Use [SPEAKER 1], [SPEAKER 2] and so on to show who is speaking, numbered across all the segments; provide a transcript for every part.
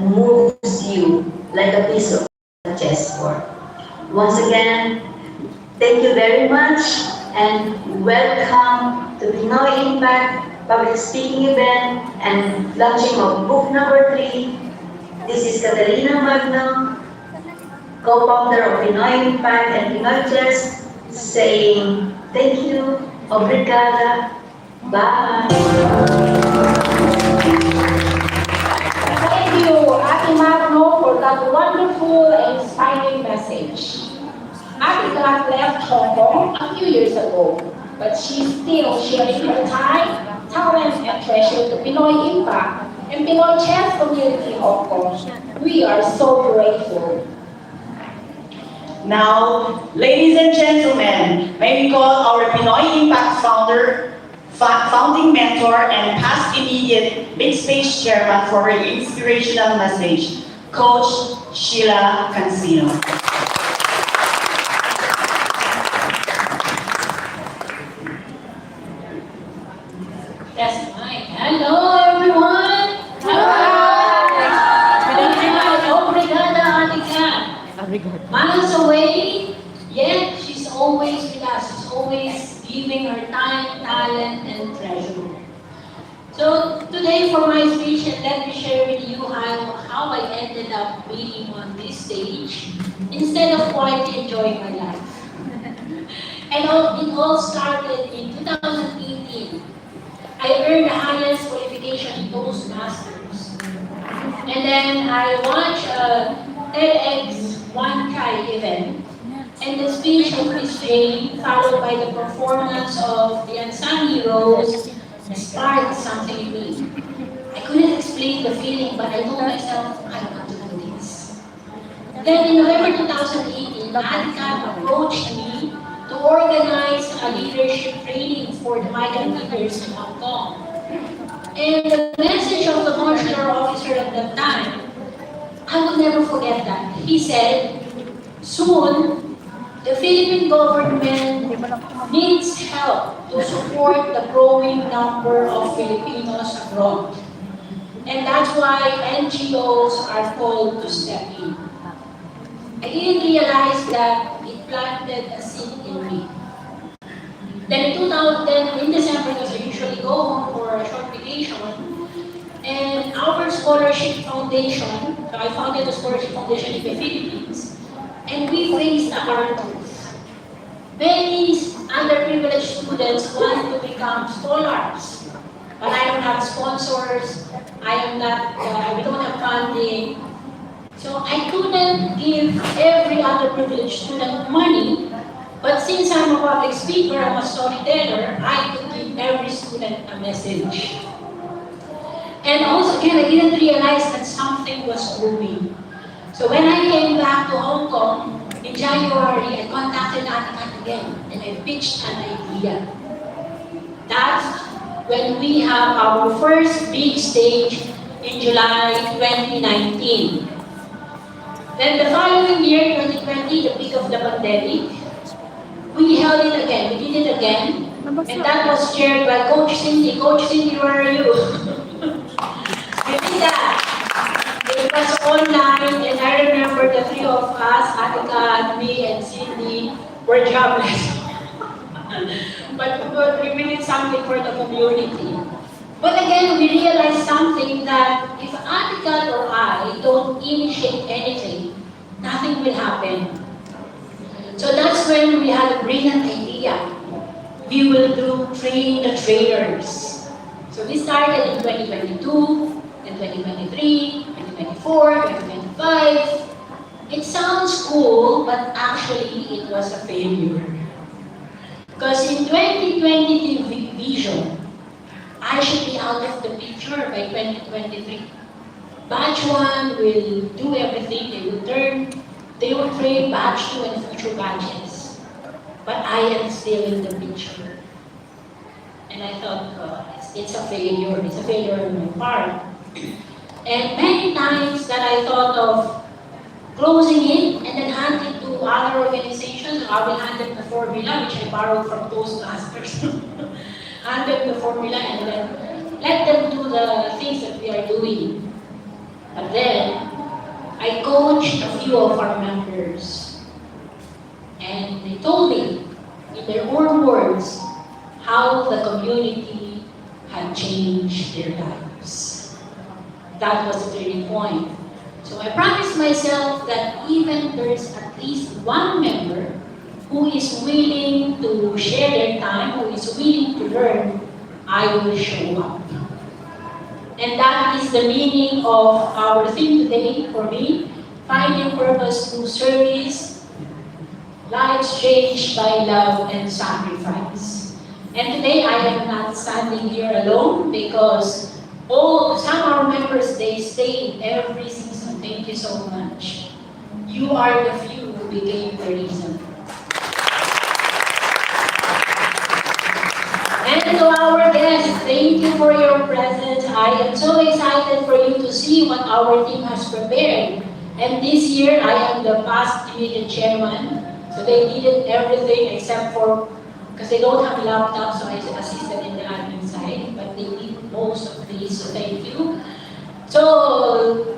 [SPEAKER 1] moves you like a piece of chessboard. Once again, thank you very much and welcome to Pinoy Impact Public Speaking Event and launching of book number 3. This is Catalina Magno, co-founder of Pinoy Impact and Pinoy Chess, saying thank you, obrigada, bye.
[SPEAKER 2] Thank you, Ate Magno, for that wonderful and inspiring message. Ate Gat left Hong Kong a few years ago, but she's still sharing her time, talent, and treasure to Pinoy Impact and Pinoy chess community in Hong Kong. We are so grateful.
[SPEAKER 3] Now, ladies and gentlemen, may we call our Pinoy Impact founding mentor and past immediate Big Space Chairman for her inspirational message, Coach Sheila Cancino.
[SPEAKER 2] That's right. Hello, everyone. Obrigada, Ate Kat. Miles away, yet she's always with us. She's always giving her time, talent, and treasure. So today for my speech, let me share with you how I ended up being on this stage instead of quietly enjoying my life. And it all started in 2018. I earned the highest qualification in Toastmasters. And then I watched a TEDx One Try event. And the speech of Miss Faye, followed by the performance of the unsung heroes, sparked something in me. I couldn't explain the feeling, but I told myself, I want to do this. Then in November 2018, Adika approached me to organize a leadership training for the migrant leaders in Hong Kong. And the message of the consular officer at that time, I will never forget that. He said, soon, the Philippine government needs help to support the growing number of Filipinos abroad. And that's why NGOs are called to step in. I didn't realize that it planted a seed in me. Then in December, because I usually go home for a short vacation, and our scholarship foundation, so I founded a scholarship foundation in the Philippines, and we raised a hard many underprivileged students want to become scholars, but I don't have sponsors, we don't have funding. So I couldn't give every underprivileged student money, but since I'm a public speaker, I'm a storyteller, I could give every student a message. And also, again, I didn't realize that something was brewing. So when I came back to Hong Kong, in January, I contacted Ate Kat again, and I pitched an idea. That's when we have our first big stage in July 2019. Then the following year, 2020, the peak of the pandemic, we held it again. We did it again, and that was chaired by Coach Cindy. Coach Cindy, where are you? We did that. It was online, and I remember the three of us, Atika, me, and Cindy, were jobless. but we did something for the community. But again, we realized something that if Atika or I don't initiate anything, nothing will happen. So that's when we had a brilliant idea. We will do train the trainers. So we started in 2022, in 2023, 2024, 2025. It sounds cool, but actually it was a failure. Because in 2020 vision, I should be out of the picture by 2023. Batch 1 will do everything, they will train batch 2 and future batches. But I am still in the picture. And I thought, it's a failure on my part. And many times that I thought of closing it and then hand it to other organizations. I will hand them the formula, which I borrowed from Toastmasters. Hand them the formula and then let them do the things that we are doing. But then, coached a few of our members. And they told me, in their own words, how the community had changed their lives. That was the turning point. So I promised myself that even there's at least one member who is willing to share their time, who is willing to learn, I will show up. And that is the meaning of our theme today for me, finding purpose through service, lives changed by love and sacrifice. And today I am not standing here alone because some of our members, they stayed every season. Thank you so much. You are the few who became the reason. And to our guests, thank you for your presence. I am so excited for you to see what our team has prepared. And this year, I am the past immediate chairman. So they did everything except for, because they don't have laptops, so I assisted in the admin side. But they did most of these, so thank you. So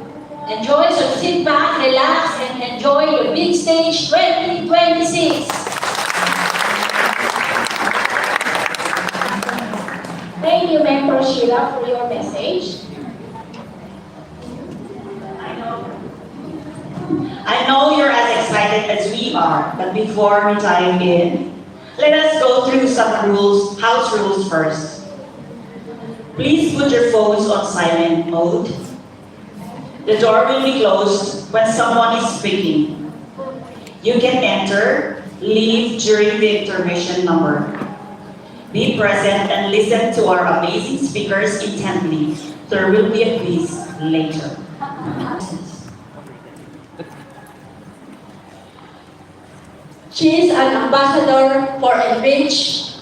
[SPEAKER 2] enjoy, so sit back, relax, and enjoy the big stage 2026. Thank you, Mentor Sheila, for your message.
[SPEAKER 3] I know you're as excited as we are, but before we dive in, let us go through some rules, house rules first. Please put your phones on silent mode. The door will be closed when someone is speaking. You can enter, leave during the intermission number. Be present and listen to our amazing speakers intently. There will be a quiz later.
[SPEAKER 2] She is an ambassador for Enrich,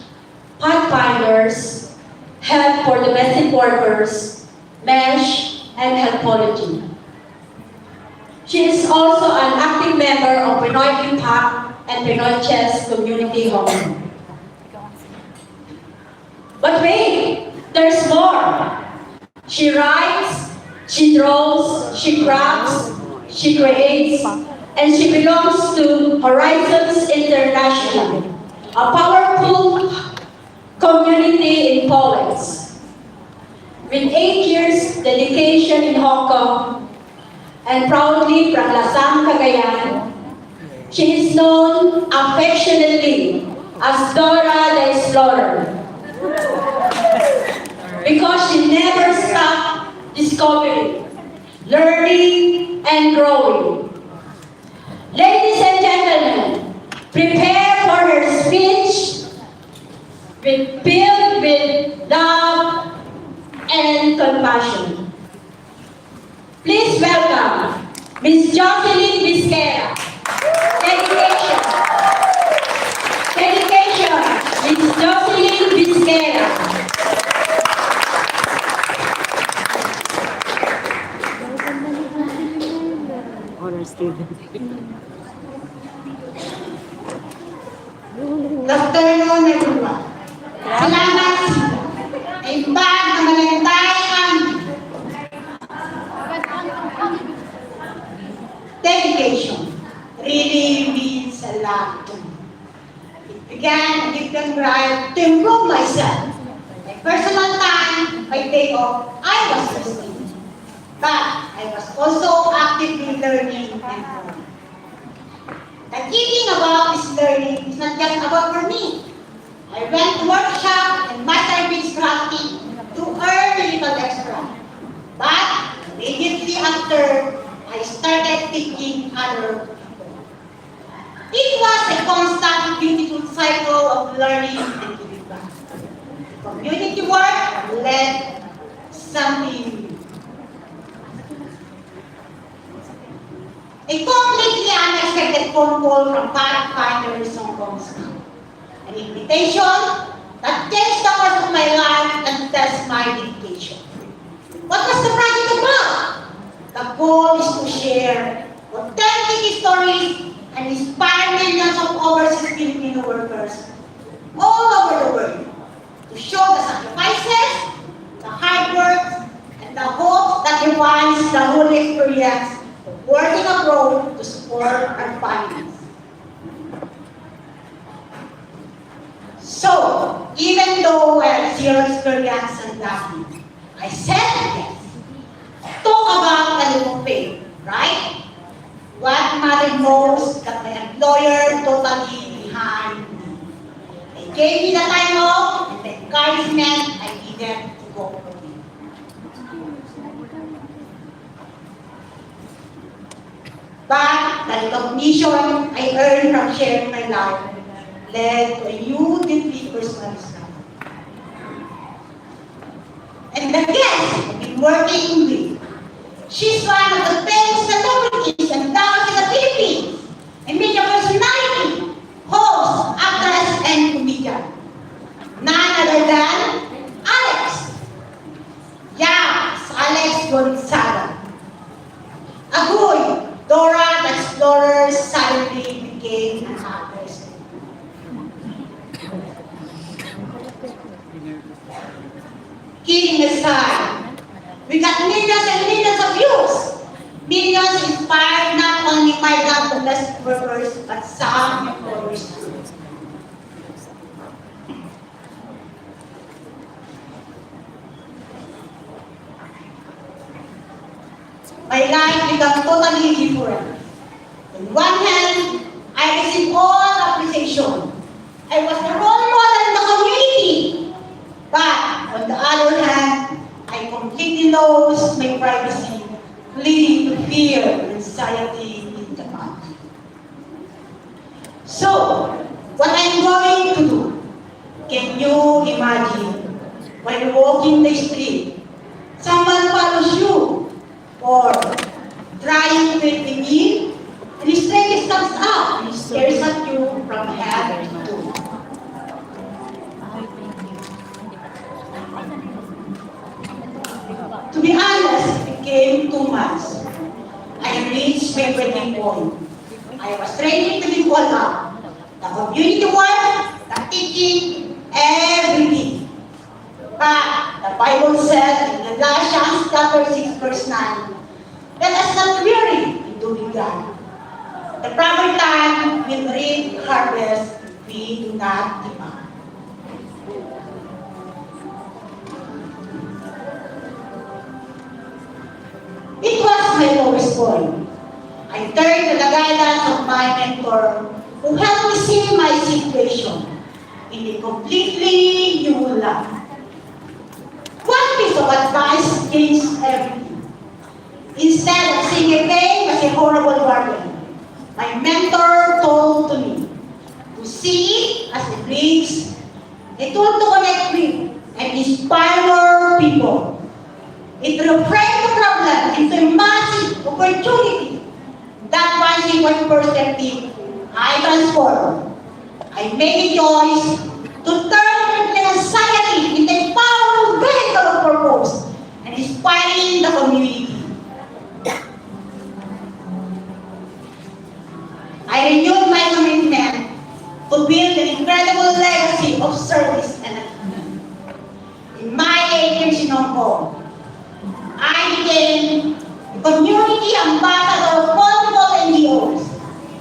[SPEAKER 2] Pathfinders, Help for Domestic Workers, MESH, and Healthology. She is also an active member of Pinoy Impact and Pinoy Chess Community Home. But wait, there's more. She writes, she draws, she crafts, she creates, and she belongs to Horizons International, a powerful community in poets. With 8 years dedication in Hong Kong and proudly from Lasang, Cagayan, she is known affectionately as Dora the Explorer because she never stopped discovering, learning, and growing. Ladies and gentlemen, prepare for her speech filled with love and compassion. Please welcome Ms. Jocelyn Vizquera. Dedication. Dedication, Ms. Jocelyn Vizquera.
[SPEAKER 4] Honor student.
[SPEAKER 5] Good afternoon, everyone. Salamat sa imbag na malantayan. Dedication really means a lot to me. It began a different drive to improve myself. My personal time, my day off, I was resting. But I was also actively learning and growing. The key thing about this learning is not just about for me. I went to workshop and master beach crafting to earn a little extra. But immediately after, I started teaching other people. It was a constant, beautiful cycle of learning and giving back. Community work led something new. A completely unexpected phone call from Pathfinders Hong Kong. An invitation that changed the course of my life and tests my dedication. What was the project about? The goal is to share authentic stories and inspire millions of overseas Filipino workers all over the world to show the sacrifices, the hard work, and the hope that defines the whole experience working abroad to support our families. So, even though I have zero experience and nothing, I said yes. Talk about a little pay, right? What mattered most that my employer totally behind me. They gave me the time off and the encouragement I needed to go for it. But the recognition I earned from sharing my life led to a new deeply personal struggle. And the guest I've been working with, she's one of the famous celebrities and stars in the Philippines, a media personality, host, actress, and comedian. None other than Alex. Yes, Alex Gonzaga. Agoy, Dora the Explorer suddenly became an actress. Kidding aside, we got millions and millions of views. Millions inspired not only migrant domestic workers, but some employers too. My life became totally different. On one hand, I received all appreciation. I was the role model in the community. But on the other hand, I completely lost my privacy, leading to fear and anxiety in the family. So, what I'm going to do? Can you imagine when walking the street, someone follows you or trying to take me, and his stranger comes up and stares at you from head to toe. To be honest, it became too much. I reached my breaking point. I was ready to be called up. The community work, the teaching, everything. But the Bible said in Galatians chapter 6 verse 9, let us not weary in doing God. The proper time will reap harvest if we do not give up. It was my lowest point. I turned to the guidance of my mentor who helped me see my situation in a completely new light. One piece of advice changed everything. Instead of seeing pain as a horrible burden, my mentor told to me to see it as a bridge, a tool to connect with and inspire people. It reframed the problem into a massive opportunity. That was in one perspective, I transformed. I made a choice to turn the anxiety into a powerful vehicle of purpose and inspiring the community. I renewed my commitment to build an incredible legacy of service and achievement. In my 8 years in Hong Kong, I became a community ambassador of multiple NGOs,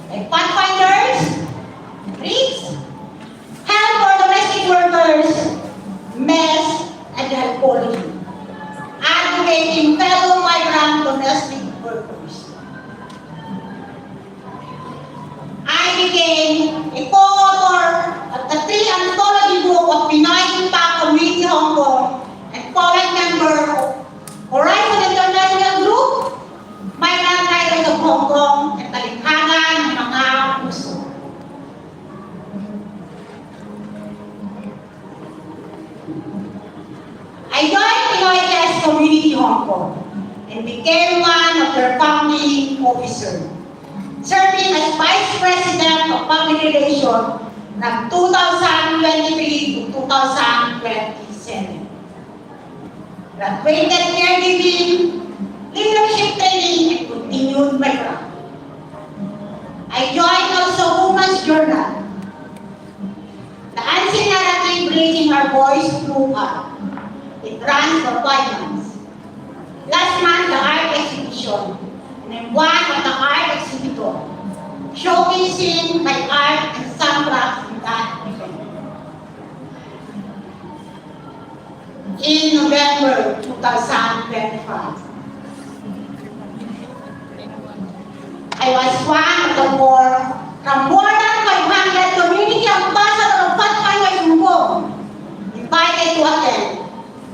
[SPEAKER 5] like Pathfinders, REITs, Help for Domestic Workers, MES, and Health Policy, advocating fellow migrant domestic workers. I became a co-author of the 3 anthology book of Pinoy Impact Community Hong Kong and poet member of Horizon International Group, Migrant Riders of Hong Kong, at talikhaga ng mga puso. I joined Pinoy Community Hong Kong and became one of their founding officers, serving as Vice President of Public Relations from 2023 to 2027. Graduated caregiving, leadership training, and continued my craft. I joined also Women's Journal, the unseen narrative raising our voice through art. It runs for 5 months. Last month, the art exhibition, and I'm one of the showcasing my art and soundtracks in that event. In November 2025, I was one of the more than 500 community ambassadors of Pathfinder Sumbong invited to attend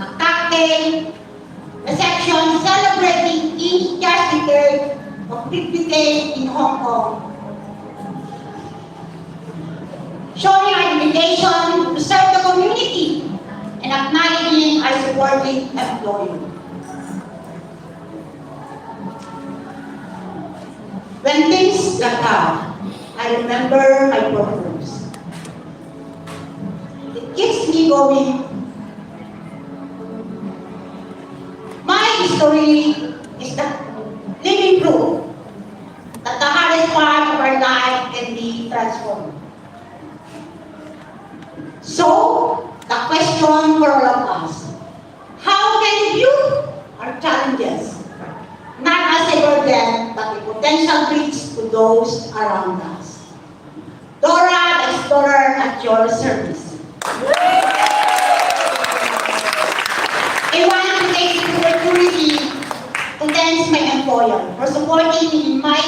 [SPEAKER 5] a cocktail reception celebrating each year's of 50 days in Hong Kong, showing our dedication to serve the community and acknowledging our supporting employee. When things got hard, I remember my purpose. It keeps me going. My history is the living proof that the hardest part of our life can be transformed. So, the question for all of us, how can we view our challenges, not as a burden, but a potential bridge to those around us? Dora, the Explorer, at your service. I want to take this opportunity to thank my employer for supporting me in my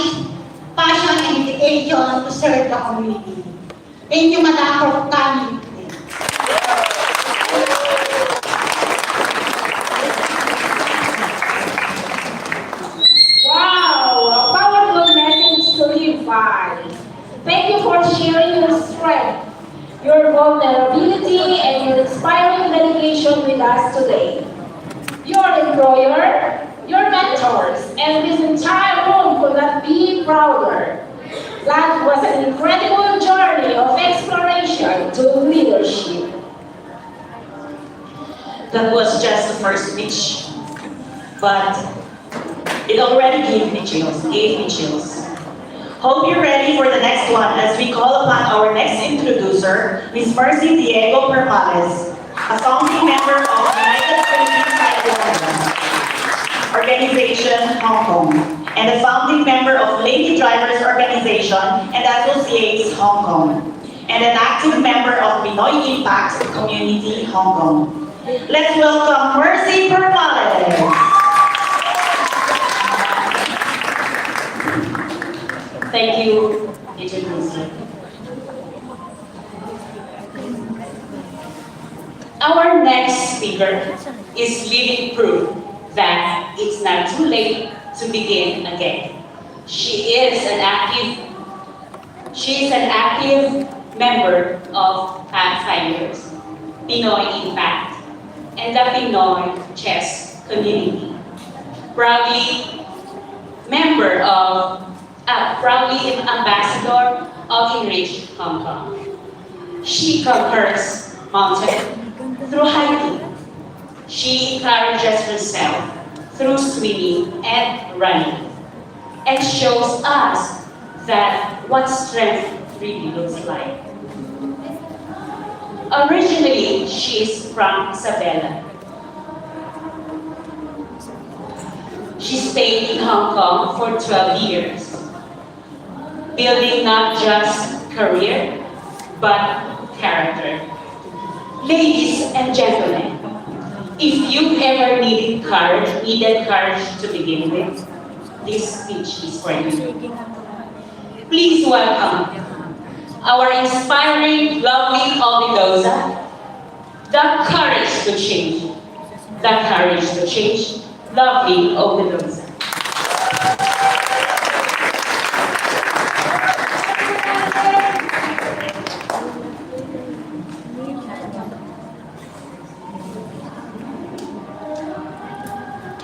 [SPEAKER 5] passion and dedication to serve the community. Thank you, Madam, for coming today.
[SPEAKER 2] Wow, a powerful message to live by. Thank you for sharing your strength, your vulnerability, and your inspiring dedication with us today. Your employer, your mentors, and this entire room could not be prouder. That was an incredible journey of exploration to leadership.
[SPEAKER 3] That was just the first speech, but it already gave me chills. Hope you're ready for the next one as we call upon our next introducer, Ms. Mercy Diego Permales, a founding member of United Philippine Cyclists Organization, Hong Kong, and a founding member of Lady Drivers Organization and Associates, Hong Kong, and an active member of Pinoy Impact Community, Hong Kong. Let's welcome Mercy Permales. Thank you, Agent Lucy. Our next speaker is living proof that it's not too late to begin again. She is an active member of Pathfinders, Pinoy Impact, and the Pinoy chess community. Proudly ambassador of Enrich Hong Kong. She conquers mountain through hiking. She encourages herself through swimming and running, and shows us that what strength really looks like. Originally, she is from Isabela. She stayed in Hong Kong for 12 years, building not just career, but character. Ladies and gentlemen, if you ever needed courage to begin with, this speech is for you. Please welcome our inspiring, lovely Obidosa, the courage to change. The courage to change, lovely Obidosa.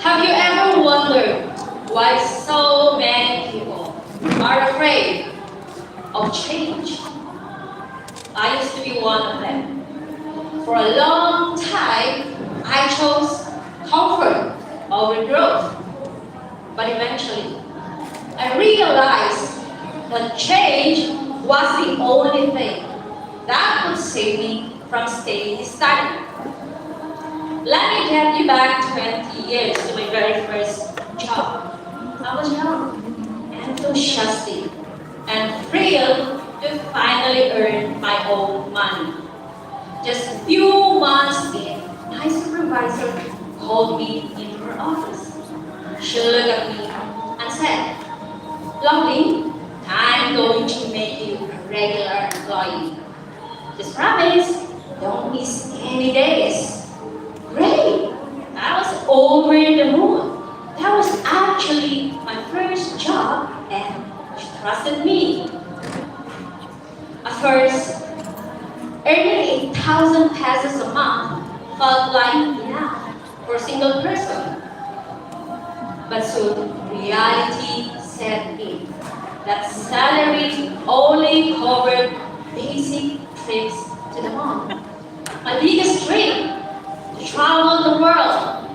[SPEAKER 2] Have you ever wondered why so many people are afraid of change? I used to be one of them. For a long time, I chose comfort over growth. But eventually, I realized that change was the only thing that could save me from staying stagnant. Let me get you back 20 years to my very first job. I was young, enthusiastic, and Just a few months in, my supervisor called me into her office. She looked at me and said, "Lovely, I'm going to make you a regular employee. Just promise, don't miss any days." Great! I was over the moon. That was actually my first job and she trusted me. At first, earning 8,000 pesos a month felt like enough for a single person. But soon, reality set in. That salary only covered basic trips to the mall. My biggest dream, to travel the world,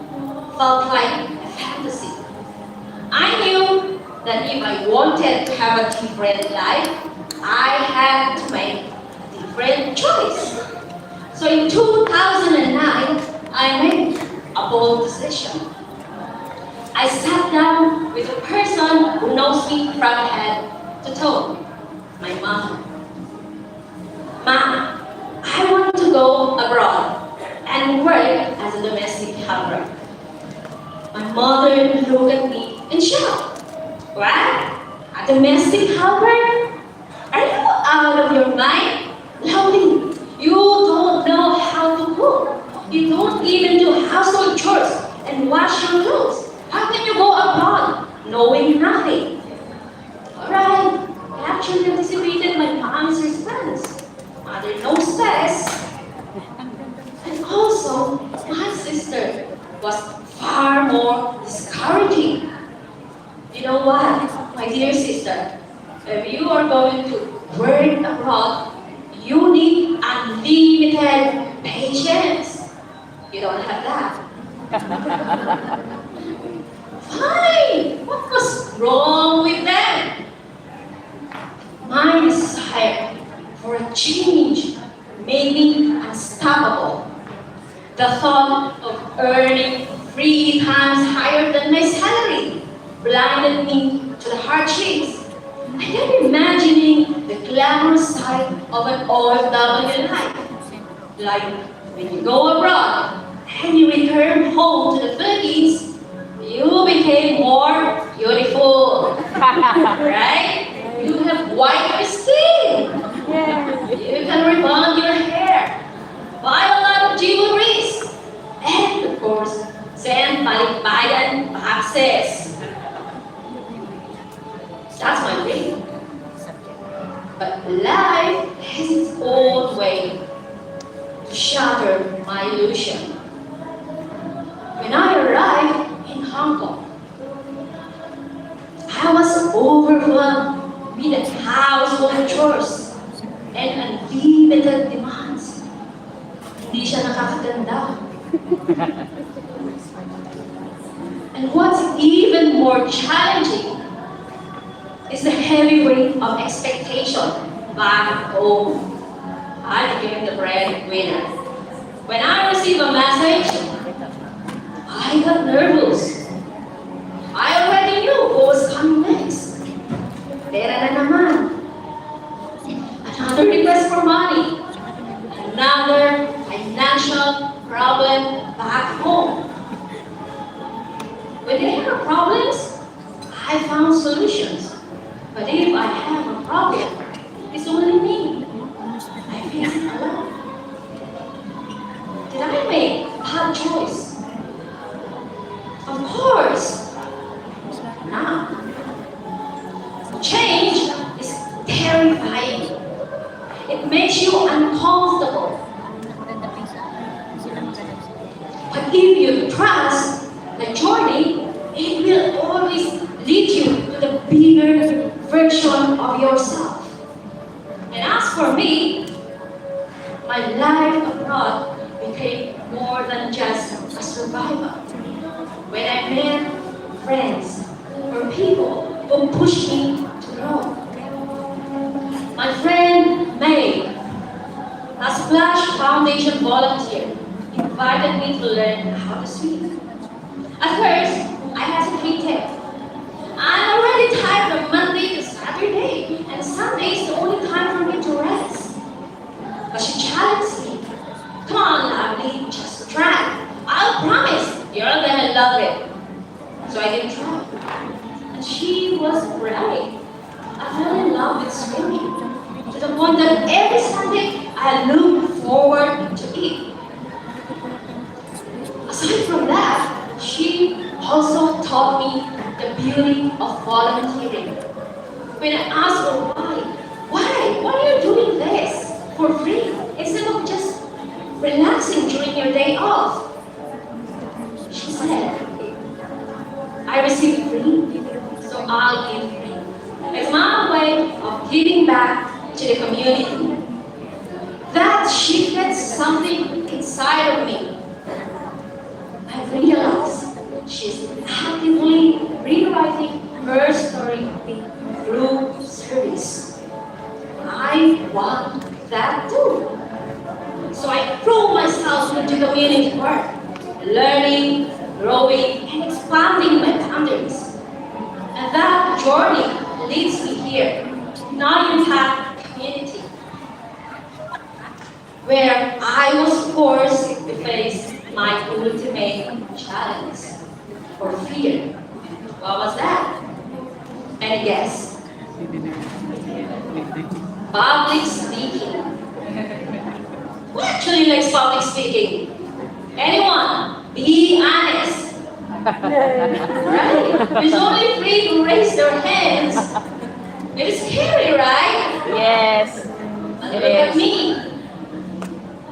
[SPEAKER 2] felt like a fantasy. I knew that if I wanted to have a different life, I had to make a different choice. So in 2009, I made a bold decision. I sat down with a person who knows me from head to toe, my mom. "Mom, I want to go abroad and work as a domestic helper." My mother looked at me in shock. "What? A domestic helper? Are you out of your mind? Lovely, you don't know how to cook. You don't even do household chores and wash your clothes. How can you go abroad knowing nothing?" Alright, I actually anticipated my mom's response. Mother knows best. And also, my sister was far more discouraging. You know what, my dear sister? If you are going to work abroad, you need unlimited patience. You don't have that. Fine! What was wrong with them? My desire for a change made me unstoppable. The thought of earning 3 times higher than my salary blinded me to the hardships. I kept imagining the glamorous side of an OFW life. Like when you go abroad and you return home to the Philippines, you became more beautiful, right? You have whiter skin. You can rebond your hair, buy a lot of jewelries, and of course, send balikbayan boxes. That's my dream. But life has its own way to shatter my illusion. When I arrived in Hong Kong, I was overwhelmed with the household chores and unlimited demands. Hindi siya nakakaganda. And what's even more challenging is the heavy weight of expectation back home. I became the breadwinner. When I received a message, I got nervous. I already knew what was coming next. Pera na naman. Another request for money. Another financial problem back home. When they have problems, I found solutions. But if I have a problem, it's only me. I face it alone. Did I make a bad choice? Of course. Now, change is terrifying. It makes you uncomfortable. But if you trust the journey, it will always lead you to the bigger version of yourself. And as for me, my life abroad became more than just a survival. When I met friends or people who pushed me to grow. My friend May, a Splash Foundation volunteer, invited me to learn how to swim. At first, I hesitated. I'm already tired from Monday to Saturday, and Sunday is the only time for me to rest. But she challenged me. she was right. I fell in love with swimming to the point that every Sunday I looked forward to it. Aside from that, she also taught me the beauty of volunteering. When I asked her why are you doing this for free instead of just relaxing during your day off? She said, I receive free, so I'll give free. It's my way of giving back to the community. That shifted something inside of me. I realized she's actively rewriting her story through service. I want that too. So I threw myself into community work, learning, growing, and expanding my boundaries. And that journey leads me here, now impact community, where I was forced to face my ultimate challenge or fear. What was that? Any guess? Public speaking. Who actually likes public speaking? Anyone? Be honest. Right? It's only free to raise their hands. It is scary, right?
[SPEAKER 4] Yes.
[SPEAKER 2] But look at me.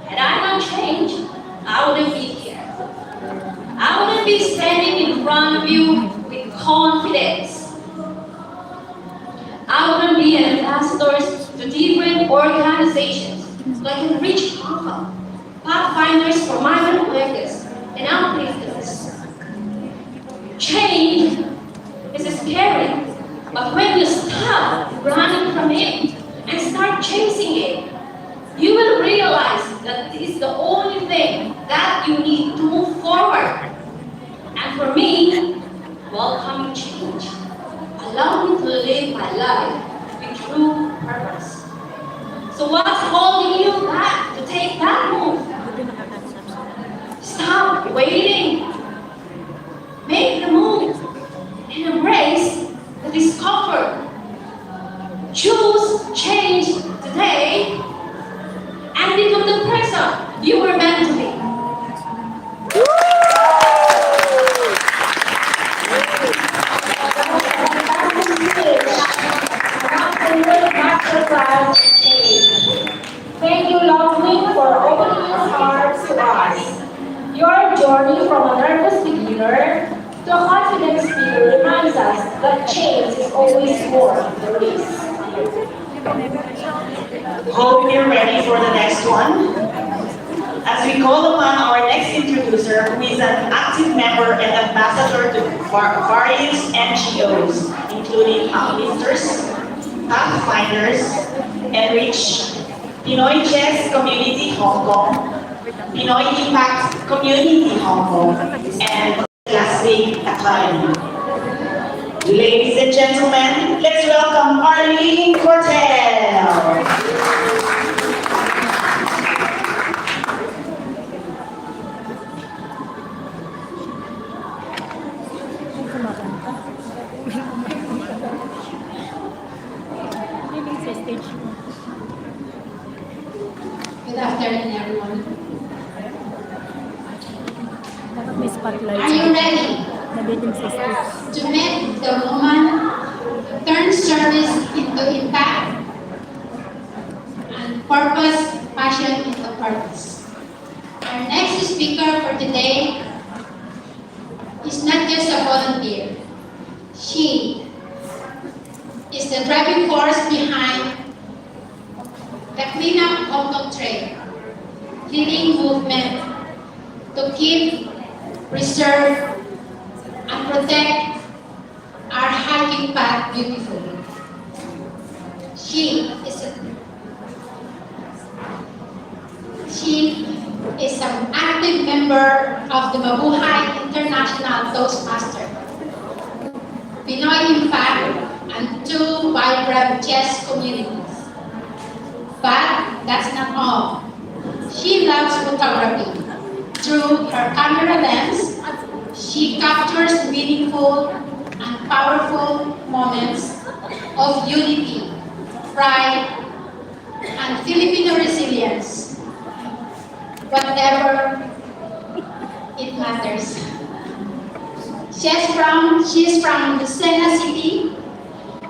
[SPEAKER 2] Had I not changed, I wouldn't be here. I wouldn't be standing in front of you with confidence. I wouldn't be an ambassador to different organizations so I can reach Hong pathfinders for migrant workers and uplifters. Change is scary, but when you stop running from it and start chasing it, you will realize that this is the only thing that you need to move forward. And for me, welcoming change allowed me to live my life with true purpose. So what's holding you back to take that move? Stop waiting. Make the move and embrace the discomfort. Choose change today and become the person you were meant to be.
[SPEAKER 6] Thank you, Lovely, for opening your heart to us. Your journey from a nervous beginner to a confident speaker reminds us that change is always worth the risk.
[SPEAKER 3] Hope you're ready for the next one. As we call upon our next introducer, who is an active member and ambassador to various NGOs, including Uplifters, Pathfinders, Enrich, Pinoy Chess Community Hong Kong, Pinoy Impact Community Hong Kong, and Classic Academy. Ladies and gentlemen, let's welcome Arlene Cortel.
[SPEAKER 2] Good afternoon, everyone.
[SPEAKER 4] Dapat may spotlight.
[SPEAKER 2] Are you ready
[SPEAKER 4] Nabitin sa stage.
[SPEAKER 2] to meet the woman who turns service into impact and purpose, passion into purpose? Our next speaker for today is not just a volunteer. She is the driving force behind the Clean Up Hong Kong Trail, leading movement to keep, preserve, and protect our hiking path beautiful. She is an active member of the Mabuhay International Toastmaster, Pinoy Impact, and two vibrant chess communities. But that's not all. She loves photography. Through her camera lens, she captures meaningful, and powerful moments of unity, pride, and Filipino resilience. Whatever it matters. She's from Lucena City,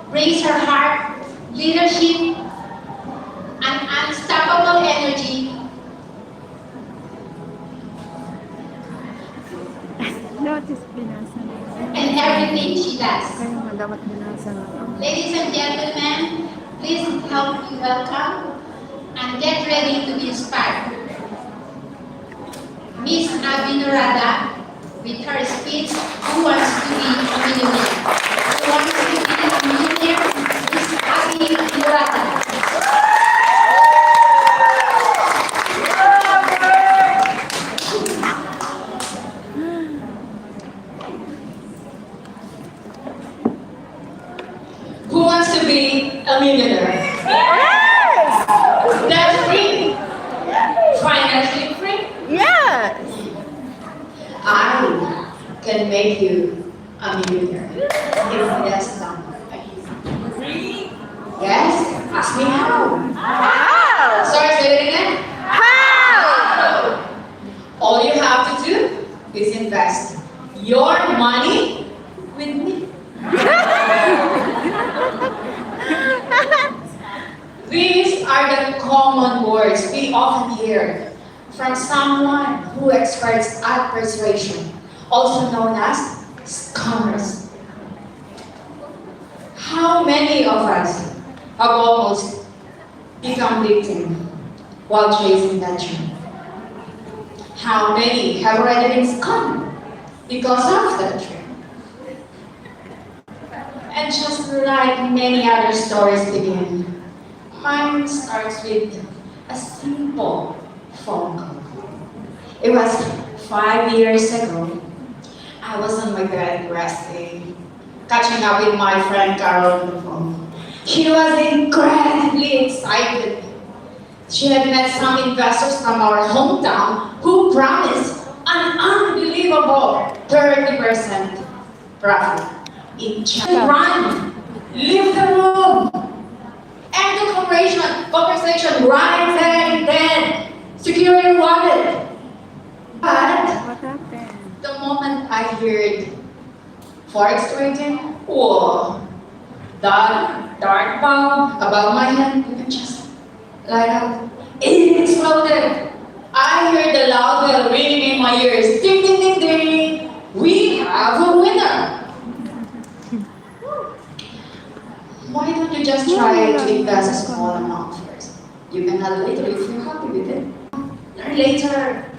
[SPEAKER 2] brings her heart, leadership, and unstoppable energy.
[SPEAKER 4] Notice binasa na.
[SPEAKER 2] In everything she does.
[SPEAKER 4] Kaya nga dapat binasa na.
[SPEAKER 2] Ladies and gentlemen, please help me welcome and get ready to be inspired. Miss Abinurada with her speech, Who Wants to Be a Millionaire? Who Wants to Be a Millionaire? Miss Abinurada.
[SPEAKER 7] Who wants to be a millionaire? Debt free? Financially free?
[SPEAKER 4] Yes!
[SPEAKER 7] I can make you a millionaire if that's done. Really? Yes? Ask me how.
[SPEAKER 4] How?
[SPEAKER 7] Sorry, say it again.
[SPEAKER 4] How?
[SPEAKER 7] All you have to do is invest your money with me. These are the common words we often hear from someone who experts at persuasion, also known as scammers. How many of us have almost become victim while chasing that dream? How many have already been scammed because of that dream? And just like many other stories begin, mine starts with a simple phone call. It was 5 years ago. I was on my bed resting, catching up with my friend Carol on the phone. She was incredibly excited. She had met some investors from our hometown who promised an unbelievable 30% profit in China. Run! Leave the room! End the conversation right there and then. Secure your wallet. But
[SPEAKER 4] What happened?
[SPEAKER 7] the moment I heard Forex trading, whoa, that dark bomb above my head, even just light up. It exploded. I heard the loud bell ringing in my ears. Ding, ding, ding, ding. We have a winner. Why don't you just try to invest a small amount first? You can add later if you're happy with it. Learn later.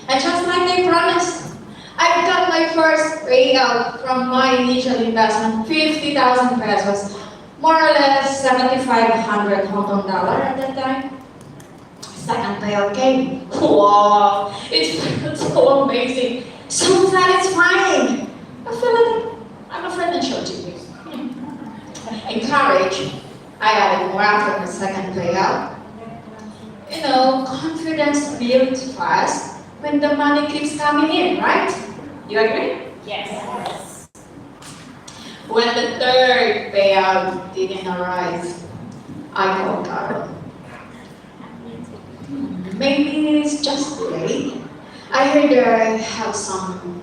[SPEAKER 7] And just like they promised, I got my first payout from my initial investment, 50,000 pesos, more or less 7,500 Hong Kong dollar at that time. Second payout came. Wow, it felt so amazing, so satisfying. I feel like I'm a financial genius. Encouraged, I added more after the second payout. You know, confidence builds fast when the money keeps coming in, right? You agree?
[SPEAKER 2] Yes.
[SPEAKER 7] When the third payout didn't arrive, I called Carol. Maybe it's just late. I heard they have some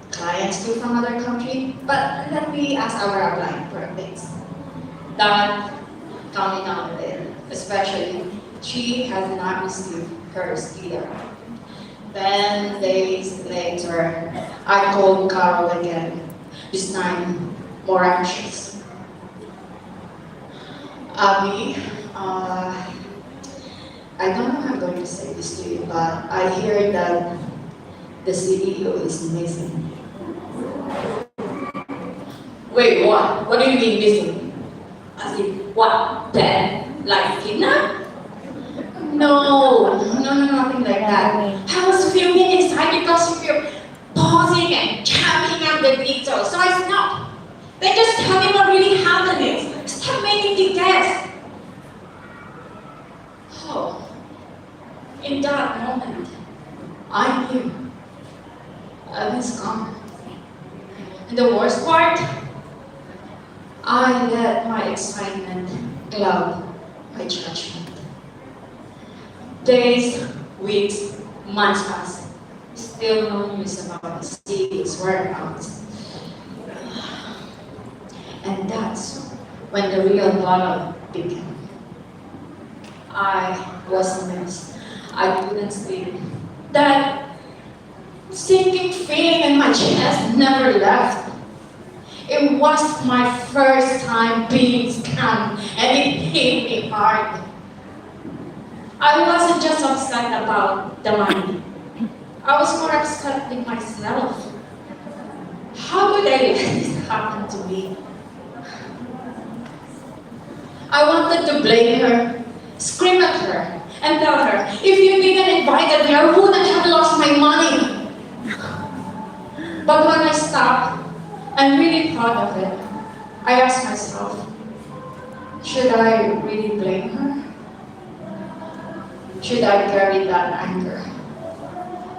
[SPEAKER 7] clients too from other country, but let me ask our upline for updates. That counting on it, especially she has not received hers either. Then days later, I called Carol again, this time more anxious. Abby, I don't know how I'm going to say this to you, but I hear that the CEO is missing. Wait, what? What do you mean missing? As in, what? Dead? Like kidnapped? No, nothing like that. I was filming inside because of you pausing and counting up the details, so I stopped. Then just tell me what really happened. Stop making me guess. Oh, in that moment, I knew I was gone. And the worst part, I let my excitement cloud my judgment. Days, weeks, months pass. Still no news about the city's whereabouts. And that's when the real battle began. I was a mess. I couldn't sleep. That sinking feeling in my chest never left. It was my first time being scammed, and it hit me hard. I wasn't just upset about the money. I was more upset with myself. How could I let this happen to me? I wanted to blame her, scream at her, and tell her, if you didn't invite me, I wouldn't have lost my money. But when I stopped and really thought of it, I asked myself, should I really blame her? Should I carry that anger?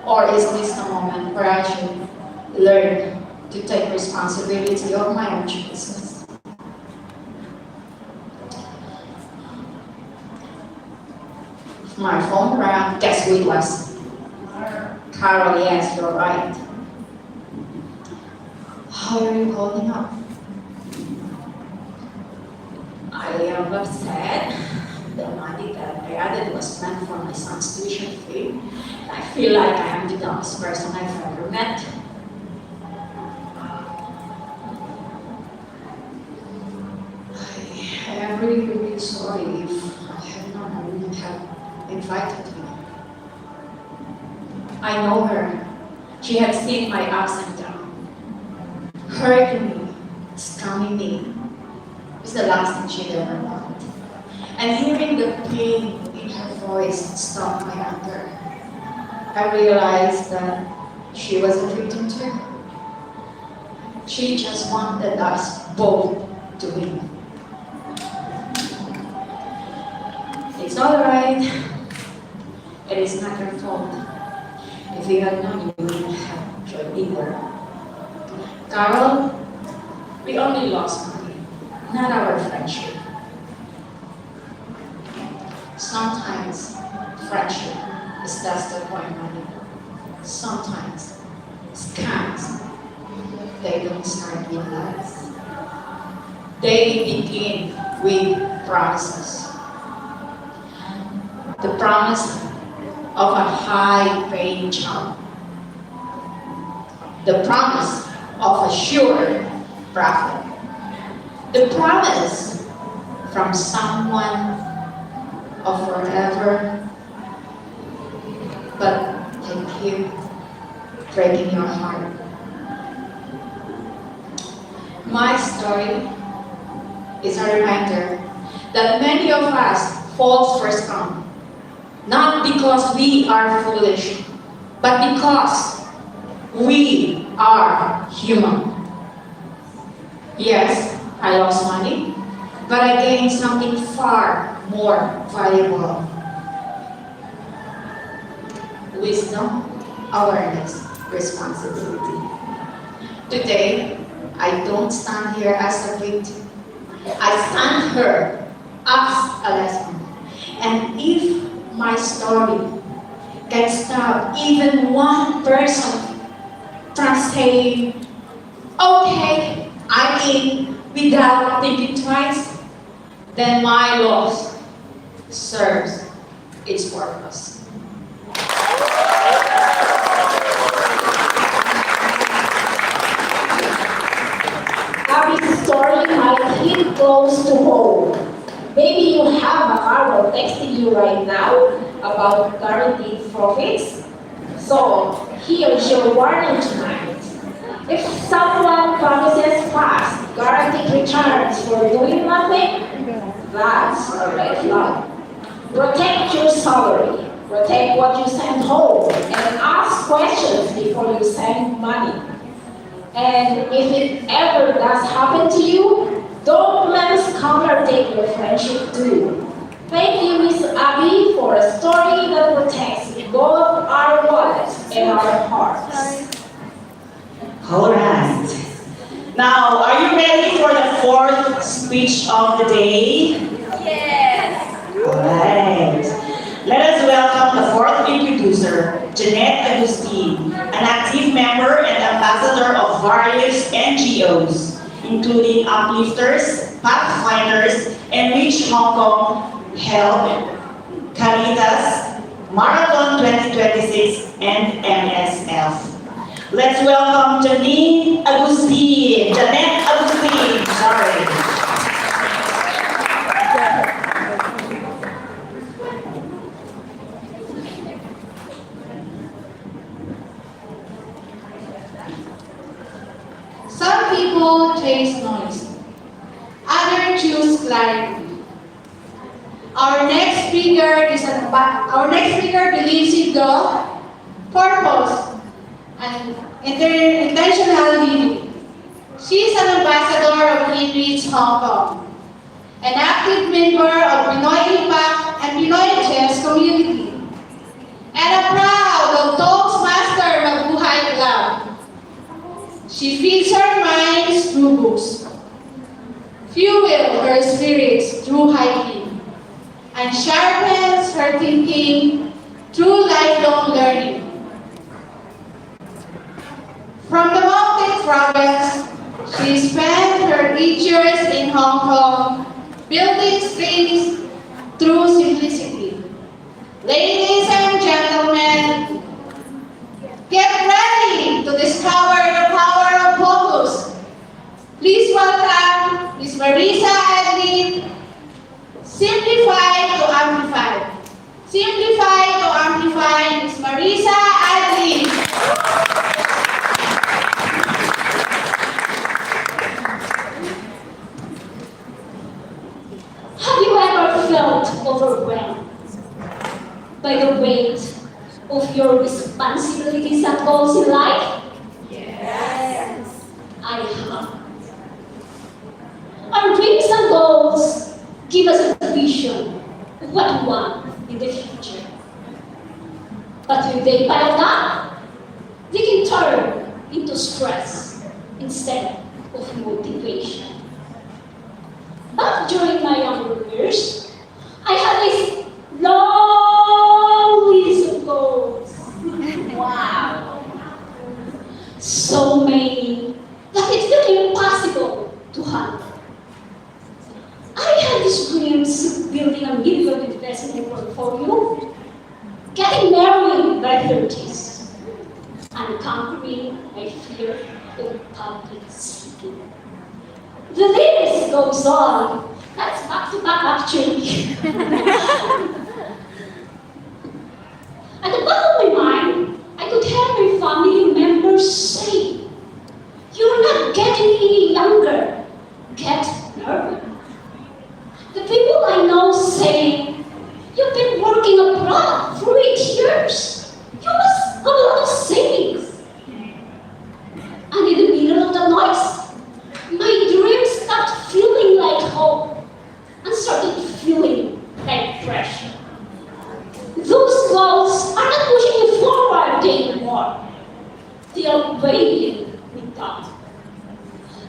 [SPEAKER 7] Or is this the moment where I should learn to take responsibility of my own choices? My phone rang. Guess who it was? Carol, yes, you're right. How are you holding up? I am upset. The money that I added was meant for my son's tuition fee. I feel like I am the dumbest person I've ever met. I am really, really sorry if I had known I wouldn't have invited you. I know her. She had seen my ups and downs. Hurting me, scamming me, was the last thing she'd ever wanted. And hearing the pain in her voice stopped my anger. I realized that she was a victim too. She just wanted us both to win. It's alright. It is not your fault. If you had known, you wouldn't have joined either. Carol, we only lost money, not our friendship. Sometimes friendship is tested by money. Sometimes scams, they don't start with lies. They begin with promises. The promise of a high-paying job. The promise of a sure profit. The promise from someone of forever, but they keep breaking your heart. My story is a reminder that many of us fall for scam, not because we are foolish, but because we are human. Yes, I lost money, but I gained something far more valuable. Wisdom, awareness, responsibility. Today, I don't stand here as a victim. I stand here as a lesson. And if my story can stop even one person from saying, okay, I'm in, without thinking twice, then my loss serves its purpose.
[SPEAKER 6] Abby's story might hit close to home. Maybe you have a Carol texting you right now about guaranteed profits. So, here's your warning tonight. If someone promises fast, guaranteed returns for doing nothing, that's a red flag. Protect your salary, protect what you send home, and ask questions before you send money. And if it ever does happen to you, don't let a scammer take your friendship too. Thank you, Miss Abby, for a story that protects both our wallets and our hearts.
[SPEAKER 3] Alright. Now, are you ready for the fourth speech of the day?
[SPEAKER 4] Yes.
[SPEAKER 3] Alright. Let us welcome the fourth introducer, Jeanette Agustin, an active member and ambassador of various NGOs, including Uplifters, Pathfinders, Enrich Hong Kong, Help, Caritas, Marathon 2026, and MSF. Let's welcome Jeanette Agustin. Jeanette Agustin, sorry.
[SPEAKER 8] Some people chase noise, others choose clarity. Our next speaker believes in God, purpose, and intentional living. She is an ambassador of Enrich Hong Kong, an active member of Pinoy Impact and Pinoy Chess community, and a proud Toastmaster Magbuhay Club. She feeds her mind through books, fuels her spirits through hiking, and sharpens her thinking through lifelong learning. From the Mountain Province, she spent her 8 years in Hong Kong, building strength through simplicity. Ladies and gentlemen, get ready to discover the power of focus. Please welcome Ms. Marisa Adlin. Simplify to amplify. Simplify to amplify, Ms. Marisa Adlin.
[SPEAKER 2] Have you ever felt overwhelmed by the weight of your responsibilities and goals in life?
[SPEAKER 4] Yes.
[SPEAKER 2] I have. Our dreams and goals give us a vision of what we want in the future. But when they pile up, they can turn into stress instead of motivation. But during my younger years, I had this long list of goals. Wow! So many that it felt impossible to handle. I had these dreams of building a million investment portfolio, getting married by 30s, and conquering my fear of public speaking. The list goes on. That's back to back actually. At the back of my mind, I could hear my family members say, "You're not getting any younger. Get married." The people I know saying, "You've been working abroad for 8 years. You must have a lot of savings." And in the middle of the noise, my dreams stopped feeling like hope and started feeling like pressure. Those goals are not pushing me forward anymore. They are weighing me down.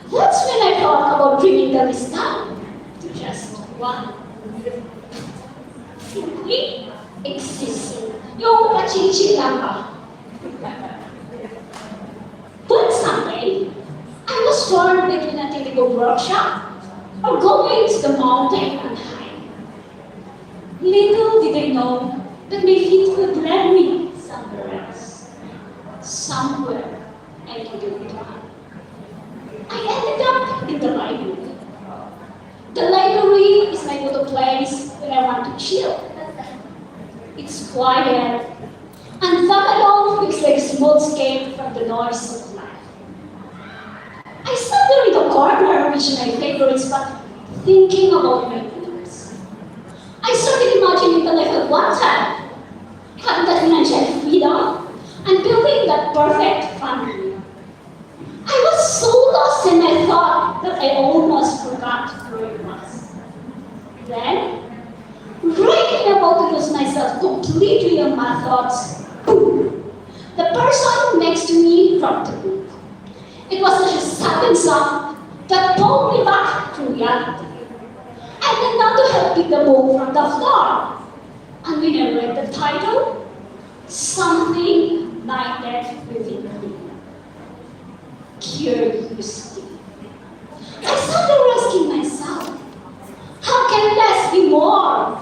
[SPEAKER 2] That's when I thought about bringing the list down to just one. Simply existing. Yung pachichi lang ba? But someday, I was torn between attending a workshop or going to the mountain and hike. Little did I know that my feet would lead me somewhere else. Somewhere I didn't want. I ended up in the library. The library is my go-to place when I want to chill. It's quiet, and that alone feels like a small escape from the noise of life. I sat there in the corner, which is my favorite spot, thinking about my dreams. I started imagining the life I wanted, having that financial freedom, and building that perfect family. I was so lost and I thought that I almost forgot where it was. Then, right when I'm about to lose myself completely in my thoughts, boom, the person next to me dropped the book. It was such a sudden shock
[SPEAKER 6] that pulled me back to reality. I went down to help pick the book from the floor. And when I read the title, something ignited within me. Curiosity. I started asking myself, how can less be more?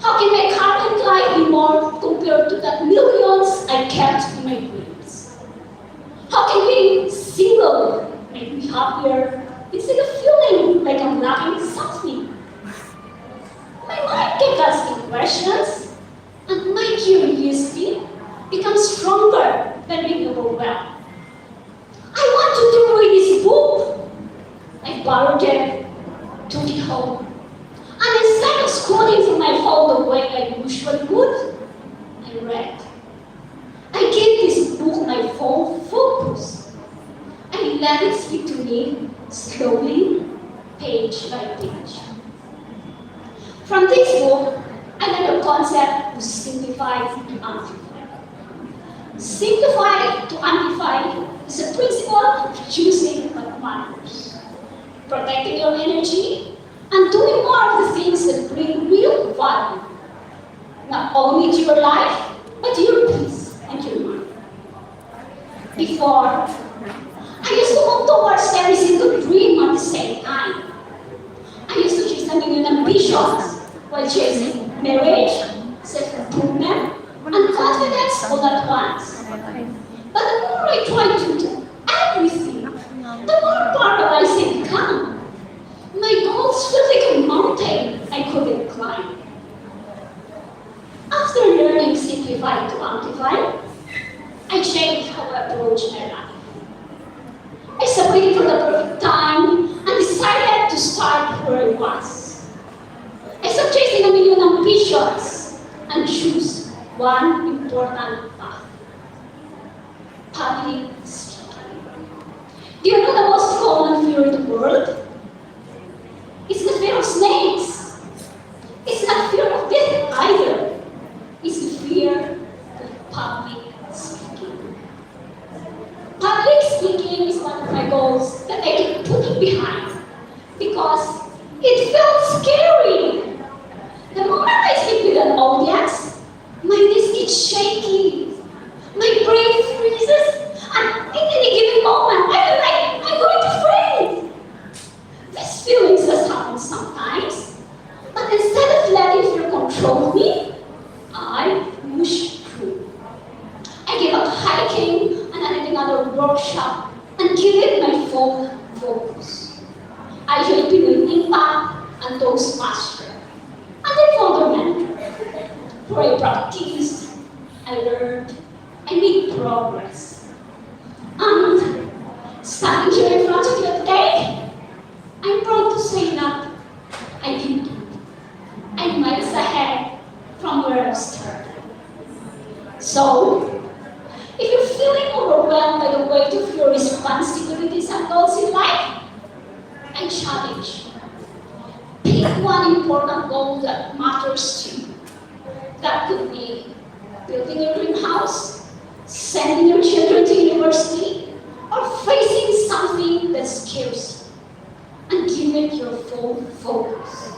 [SPEAKER 6] How can my current life be more compared to the millions I kept in my dreams? How can being single make me happier instead of feeling like I'm lacking something? My mind kept asking questions, and my curiosity becomes stronger than being overwhelmed. I wanted to read this book. I borrowed it, took it home, and instead of scrolling through my phone the way I usually would, I read. I gave this book my full focus. I let it speak to me slowly, page by page. From this book, I learned the concept to simplify to amplify. Simplify to amplify is a principle of choosing what matters, protecting your energy, and doing more of the things that bring real value, not only to your life, but to your peace and your mind. Before, I used to move towards every single dream at the same time. I used to chase a million ambitions while chasing marriage, self-improvement, and confidence all at once. But the more I tried to do everything, the more paralyzed I become. My goals felt like a mountain I couldn't climb. After learning Simplify to Amplify, I changed how I approach my life. I stopped waiting for the perfect time and decided to start where I was. I stopped chasing a million ambitions and choose one important path. Public speaking. Do you know the most common fear in the world? It's the fear of snakes. It's not fear of death either. It's the fear of public speaking. Public speaking is one of my goals that I keep putting behind because it felt scary. The moment I speak with an audience, my knees get shaky, my brain freezes, and in any given moment, I feel like I'm going to faint. These feelings just happen sometimes, but instead of letting fear control me, I push through. I give up hiking and attending another workshop and give it my full focus. I help people in impact and those master. And I found a mentor. Where I practiced, I learned, I made progress. And standing here in front of you today, I'm proud to say that I did it. I'm miles ahead from where I started. So, if you're feeling overwhelmed by the weight of your responsibilities and goals in life, I challenge you. Pick one important goal that matters to you. That could be building a dream house, sending your children to university, or facing something that scares you, and give it your full focus.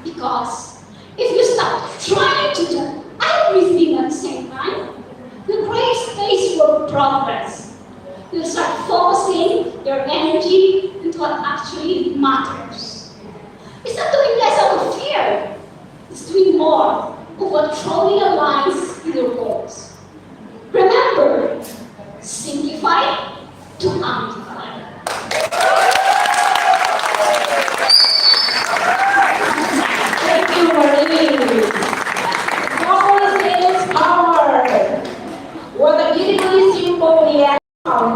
[SPEAKER 6] Because if you start trying to do everything at the same time, you create space for progress. You start focusing your energy into what actually matters. It's not doing less out of fear. It's doing more of what truly aligns with your goals. Remember, simplify to amplify. Thank you, Marie. Focus is power. What a beautifully simple yet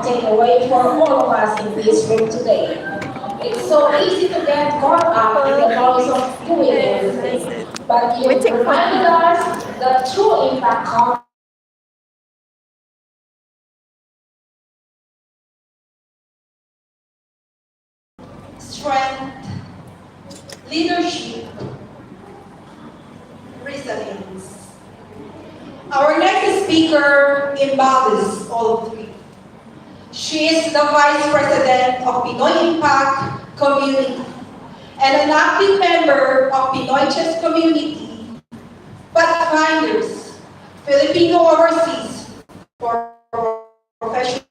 [SPEAKER 6] takeaway for all of us in this room today. It's so easy to get caught up in the noise of doing everything. But you reminded us that true impact comes
[SPEAKER 8] Strength, leadership, resilience. Our next speaker embodies all three. She is the Vice President of Pinoy Impact Community and an active member of Pinoy Chess Community, Pathfinders, Filipino Overseas for Professional.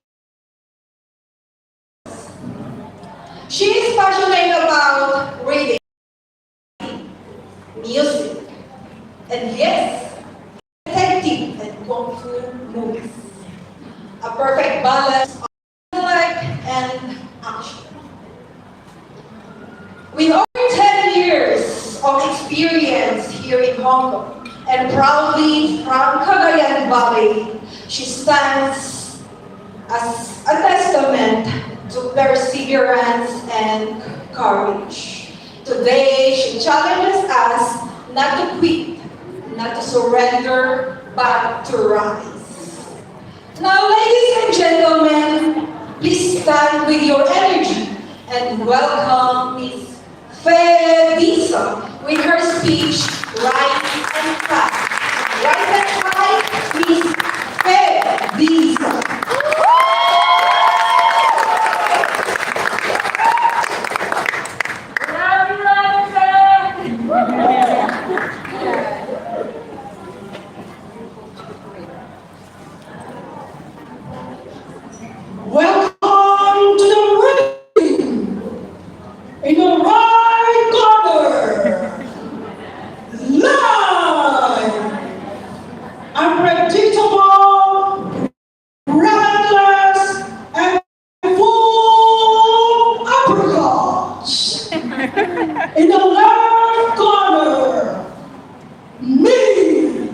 [SPEAKER 8] She is passionate about reading, music, and yes, detective and kung fu movies. A perfect balance of intellect and action. With over 10 years of experience here in Hong Kong and proudly from Cagayan Valley, she stands as a testament to perseverance and courage. Today, she challenges us not to quit, not to surrender, but to rise. Now, ladies and gentlemen, please stand with your energy and welcome Miss Fe Disa with her speech, Rise and Fight. Rise and Fight, Miss Fe Disa.
[SPEAKER 9] Welcome to the ring. In the right corner, live, unpredictable, relentless, and full uppercuts. In the left corner, me,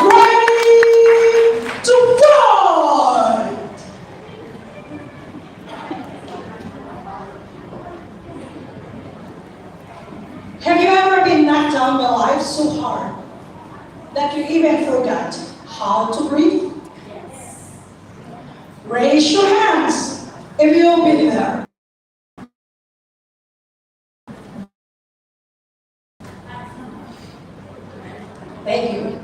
[SPEAKER 9] ready to fight! Have you ever been knocked down by life so hard that you even forgot how to breathe? Raise your hands if you've been there. Thank you.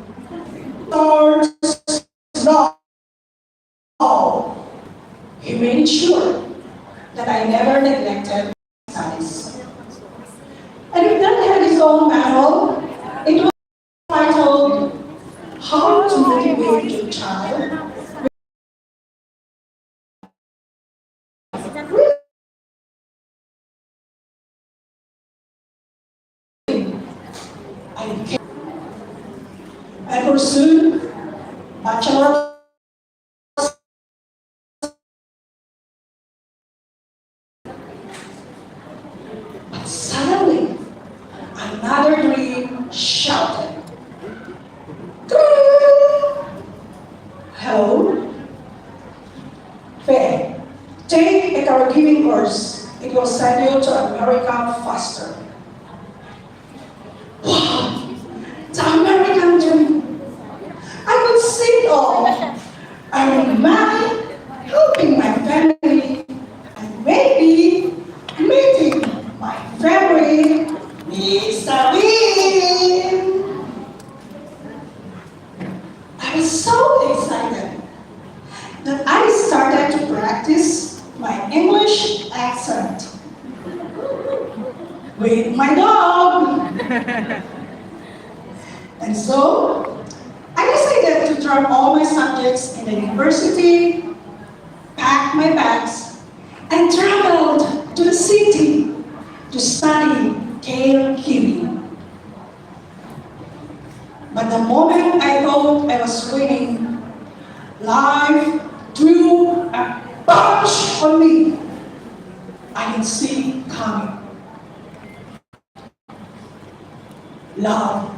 [SPEAKER 9] Starts now. He made sure that I never neglected studies. And he then had his own manual. It was titled How to Motivate Your Child. I pursued bachelor. But suddenly, another dream shouted, "Goo!" Hello? Faye, take a caregiving course. It will send you to America faster. Wow! The American dream! I could see it all. Earning money, helping my family, and maybe meeting my favorite Mr. Bean. I was so excited that I started to practice my English accent with my dog. And so, I decided to drop all my subjects in the university, packed my bags, and traveled to the city to study caregiving. But the moment I thought I was winning, life threw a punch on me I didn't see coming. Love.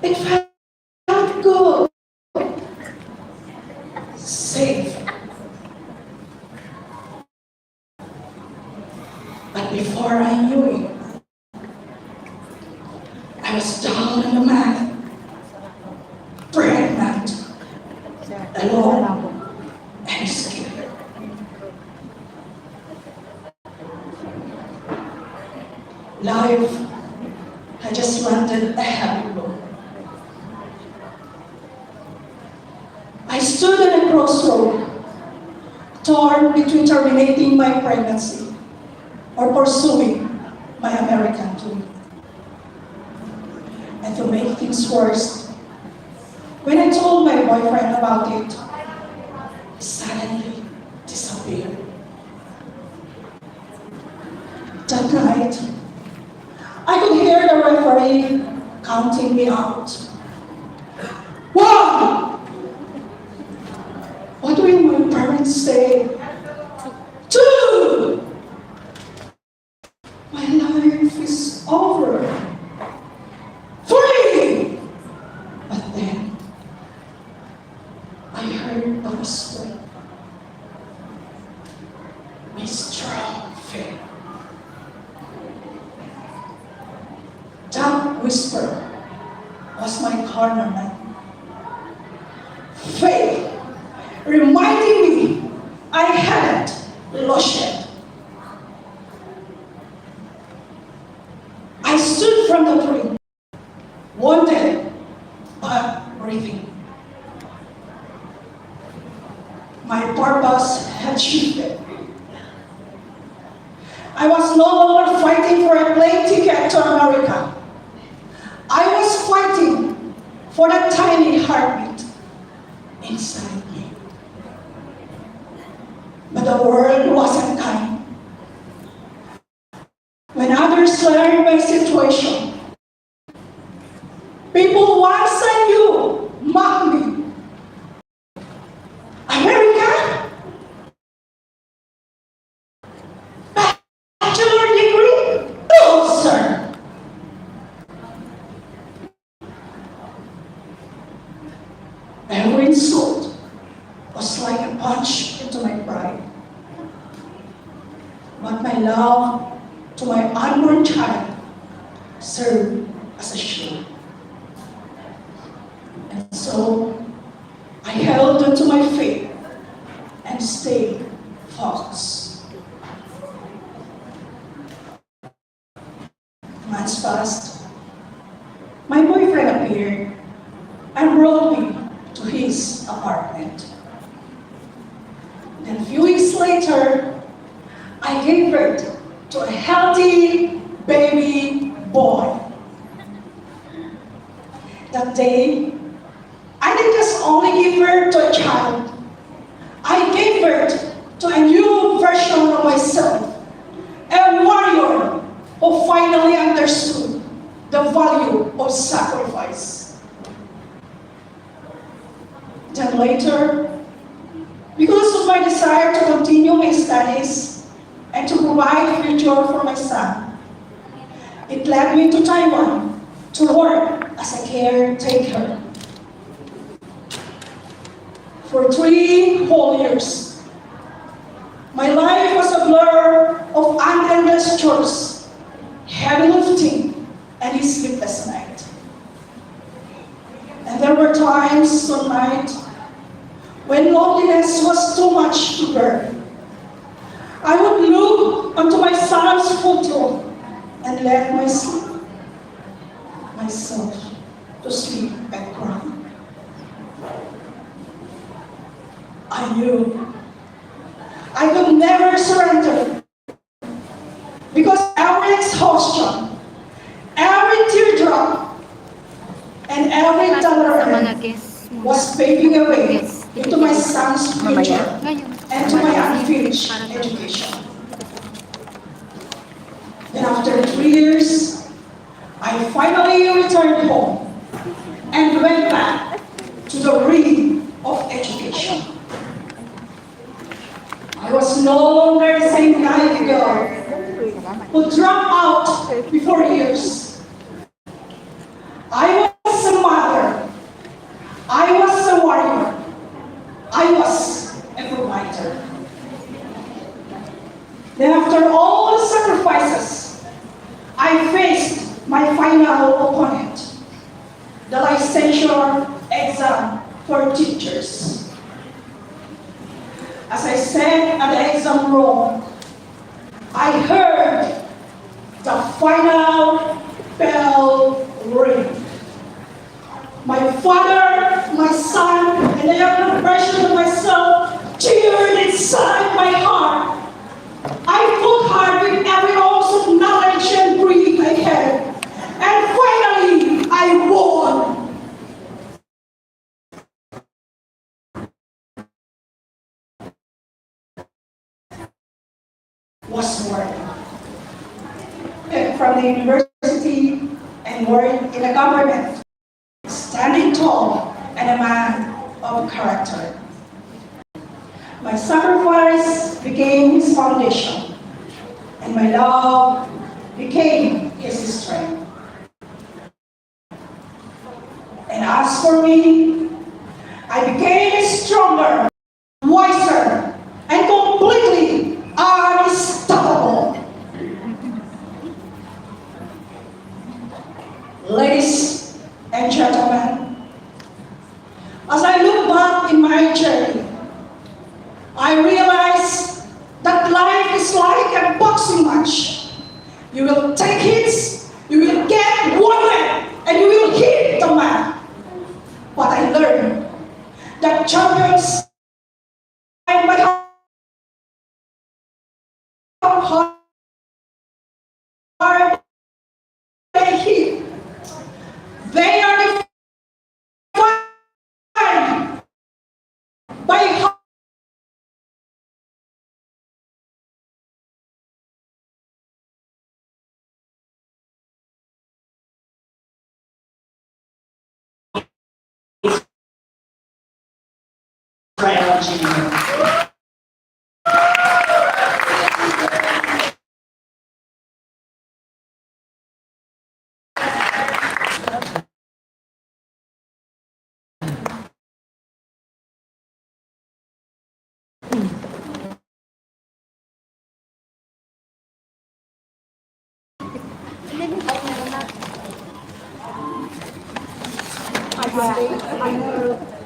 [SPEAKER 9] It felt good, safe. But before I knew it, I was down on the mat, pregnant, alone, and scared. Life had just landed a heavy blow. I stood at a crossroad, torn between terminating my pregnancy or pursuing my American dream. And to make things worse, when I told my boyfriend about it, he suddenly disappeared. That night, I could hear the referee counting me out. 1! What will my parents say? 2! My life is over. 3! But then, I heard a whisper. My strong faith. That whisper was my cornerman. Faith, reminding me I hadn't lost yet. I stood from the tree, wounded but breathing. My purpose had shifted. I was no longer fighting for a plane ticket to America. I was fighting for that tiny heartbeat inside me. But the world wasn't kind. When others learned my situation, people once I knew mocked me. America? Bachelor degree? No, sir. Every insult was like a punch into my pride. But my love to my unborn child served as a shield. And so I held onto my faith and stayed focused. Months passed. My boyfriend appeared and brought me to his apartment. Then a few weeks later, I gave birth to a healthy baby boy. That day, I didn't just only give birth to a child. I gave birth to a new version of myself, a warrior who finally understood the value of sacrifice. Then later, because of my desire to continue my studies and to provide a future for my son, it led me to Taiwan to work as a caretaker. For 3 whole years, my life was a blur of endless chores, heavy lifting, and sleepless night. And there were times at night when loneliness was too much to bear. I would look onto my son's photo and let myself to sleep and cry. I knew I could never surrender because every exhaustion, every teardrop, and every dollar earned was paving a way into my son's future and to my unfinished education. Then after 3 years, I finally returned home and went back to the realm of education. I was no longer the same guy girl who dropped out before years. I was a mother. I was a warrior. I was a provider. Then after all the sacrifices, I faced my final opponent, the licensure exam for teachers. As I sat at the exam room, I heard The final bell ring. My father, my son, and the younger version of myself cheered inside my heart. I fought hard with every ounce of knowledge and greed I had. And finally, I won. Was worth from the university and worked in the government, standing tall and a man of character. My sacrifice became his foundation, and my love became his strength. And as for me, I became stronger, wiser, and completely unstoppable. Ladies and gentlemen, as I look back in my journey, I realize that life is like a boxing match. You will take hits, you will get one leg, and you will hit the man. But I learned that champions find by how hard they hit. They are defined by how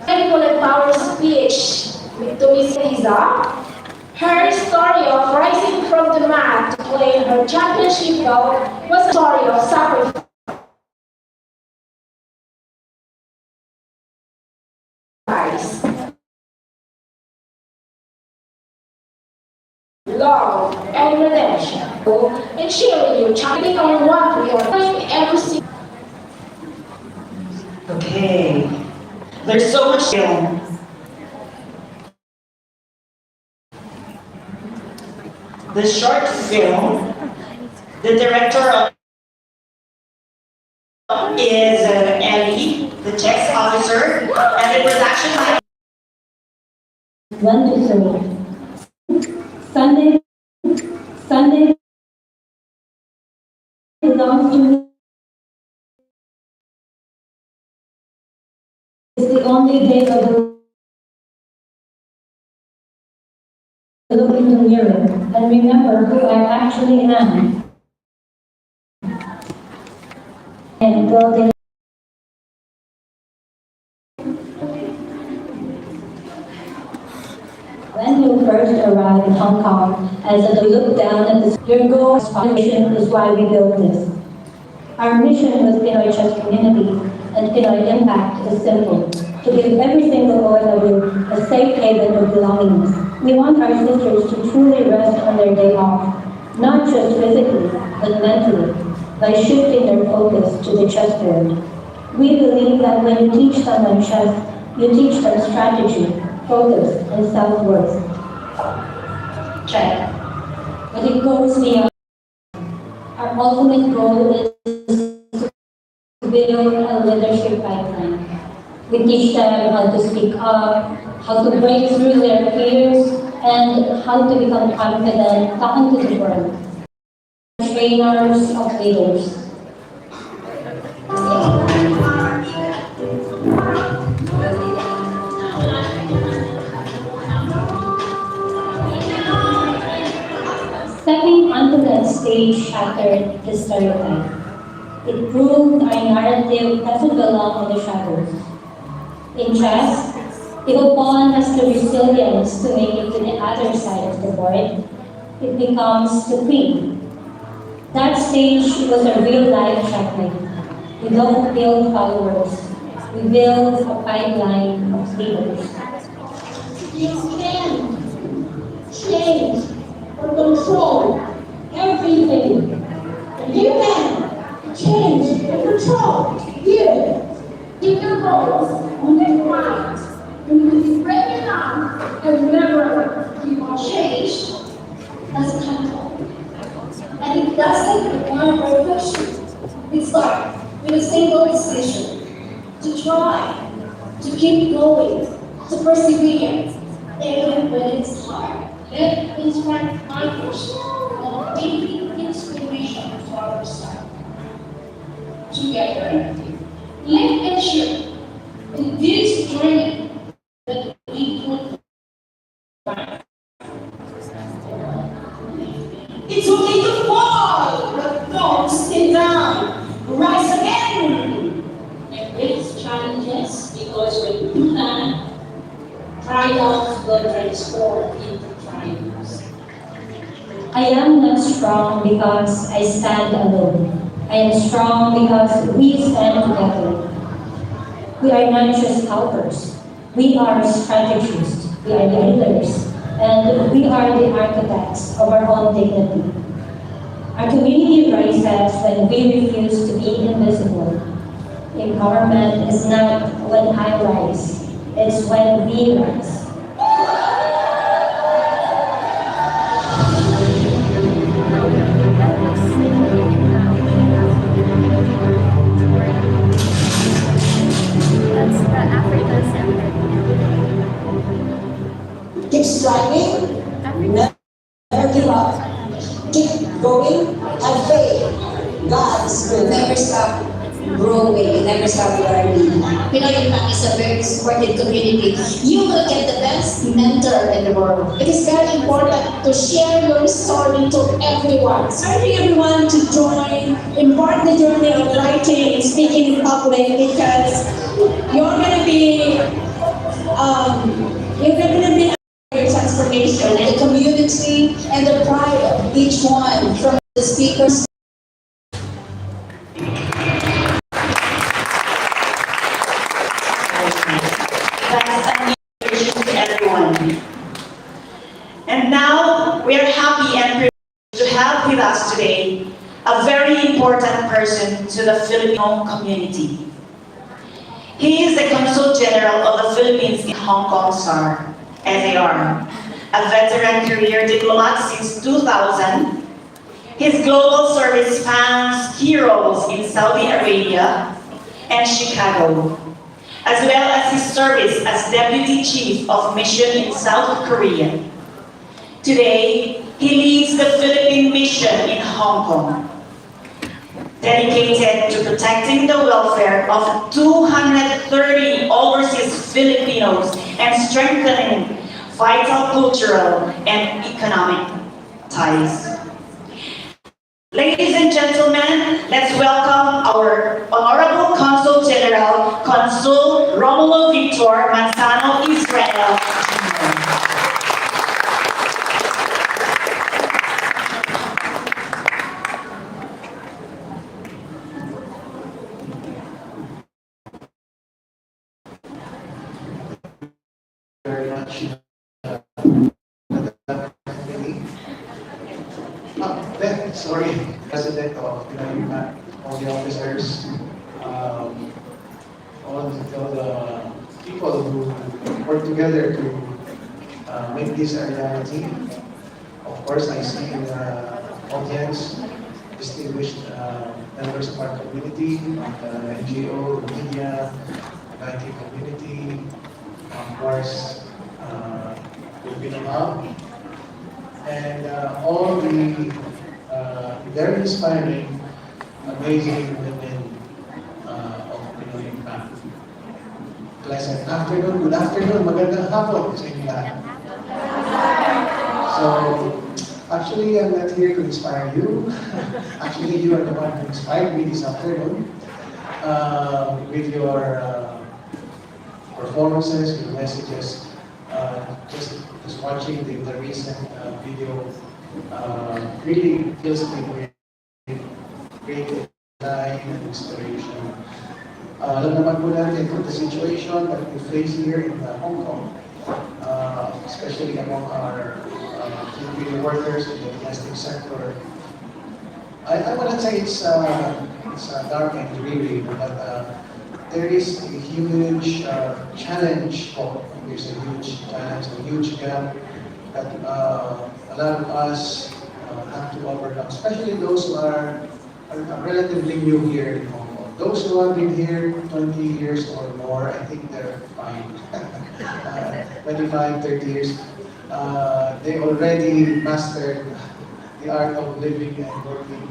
[SPEAKER 6] Medical and power speech to Miss Lisa. Her story of rising from the mat to claim her championship belt was a story of sacrifice, love, and redemption. And cheering you, championing on what we are doing every single.
[SPEAKER 3] Okay. There's so much film. The short film, the director is Ellie, the checks officer, and it was actually
[SPEAKER 10] 1 to 3. Sunday belongs to me. It's the only day of the look in the mirror and remember who I actually am. And building. When you first arrived in Hong Kong, as I look down at this, your goal foundation is why we built this. Our mission with Pinoy Chess Community and Pinoy Impact is simple: to give every single OFW a safe haven of belongingness. We want our sisters to truly rest on their day off, not just physically, but mentally, by shifting their focus to the chessboard. We believe that when you teach someone chess, you teach them strategy, focus, and self-worth. Check. But it goes beyond. Our ultimate goal is to build a leadership pipeline. We teach them how to speak up, how to break through their fears, and how to become confident, talking to the world. Trainers of leaders. Stepping onto that stage shattered the stereotype. It proved our narrative doesn't belong in the shadows. In chess, if a pawn has the resilience to make it to the other side of the board, it becomes the queen. That stage was a real-life checkmate. We don't build followers. We build a pipeline of leaders.
[SPEAKER 6] You can change or control everything. And you can change and control you. Keep your goals on your mind. And you can break it down and remember, you are changed doesn't happen. And it doesn't require perfection. It starts with a single decision to try, to keep going, to persevere, even when it's hard. Let inspire others while bringing inspiration to ourselves. Together, let's ensure in this journey that we put it's okay to fall, but don't stay down. Rise again. Embrace challenges because when you plan, triumphs will transform into triumphs.
[SPEAKER 10] I am not strong because I stand alone. I am strong because we stand together. We are not just helpers. We are strategists. We are leaders. And we are the architects of our own dignity. Our community rises when we refuse to be invisible. Empowerment is not when I rise. It's when we rise.
[SPEAKER 4] That's the African Center.
[SPEAKER 5] Keep striving, never give up. Keep going, have faith. God is good.
[SPEAKER 11] Never stop growing, never stop learning. Pinoy Impact is a very supportive community. You will get the best mentor in the world. It is very important to share your story to everyone.
[SPEAKER 6] Urging everyone to join, embark the journey of writing and speaking in public because you're going to be your transformation.
[SPEAKER 11] And the community and the pride of each one from the speakers.
[SPEAKER 3] Thanks and congratulations to everyone. And now we are happy and privileged to have with us today a very important person to the Filipino community. He is the Consul General of the Philippines in Hong Kong, SAR, a veteran career diplomat since 2000. His global service spans key roles in Saudi Arabia and Chicago, as well as his service as Deputy Chief of Mission in South Korea. Today, he leads the Philippine mission in Hong Kong, dedicated to protecting the welfare of 230 overseas Filipinos and strengthening vital cultural and economic ties. Ladies and gentlemen, let's welcome our Honorable Consul General, Consul Romulo Victor Manzano Israel.
[SPEAKER 12] Very much. Sorry, President of all the officers, all the people who work together to make this a reality. Of course, I see in the audience distinguished members of our community, the NGO, the media, the IT community, of course, Filipino Hub, and all the very inspiring, amazing women of Pinoy Impact. Pleasant afternoon, good afternoon, magandang hapon sa inyo lahat. So, actually, I'm not here to inspire you. Actually, you are the one who inspired me this afternoon with your performances, your messages. Just watching the recent video really fills me with create a line and inspiration. Alam naman po natin the situation that we face here in Hong Kong, especially among our Filipino workers in the domestic sector. I wouldn't say it's dark and dreary, but there is a huge challenge. There's a huge challenge, a huge gap that a lot of us have to overcome, especially those who are relatively new here in Hong Kong. Those who have been here 20 years or more, I think they're fine. 25, 30 years. They already mastered the art of living and working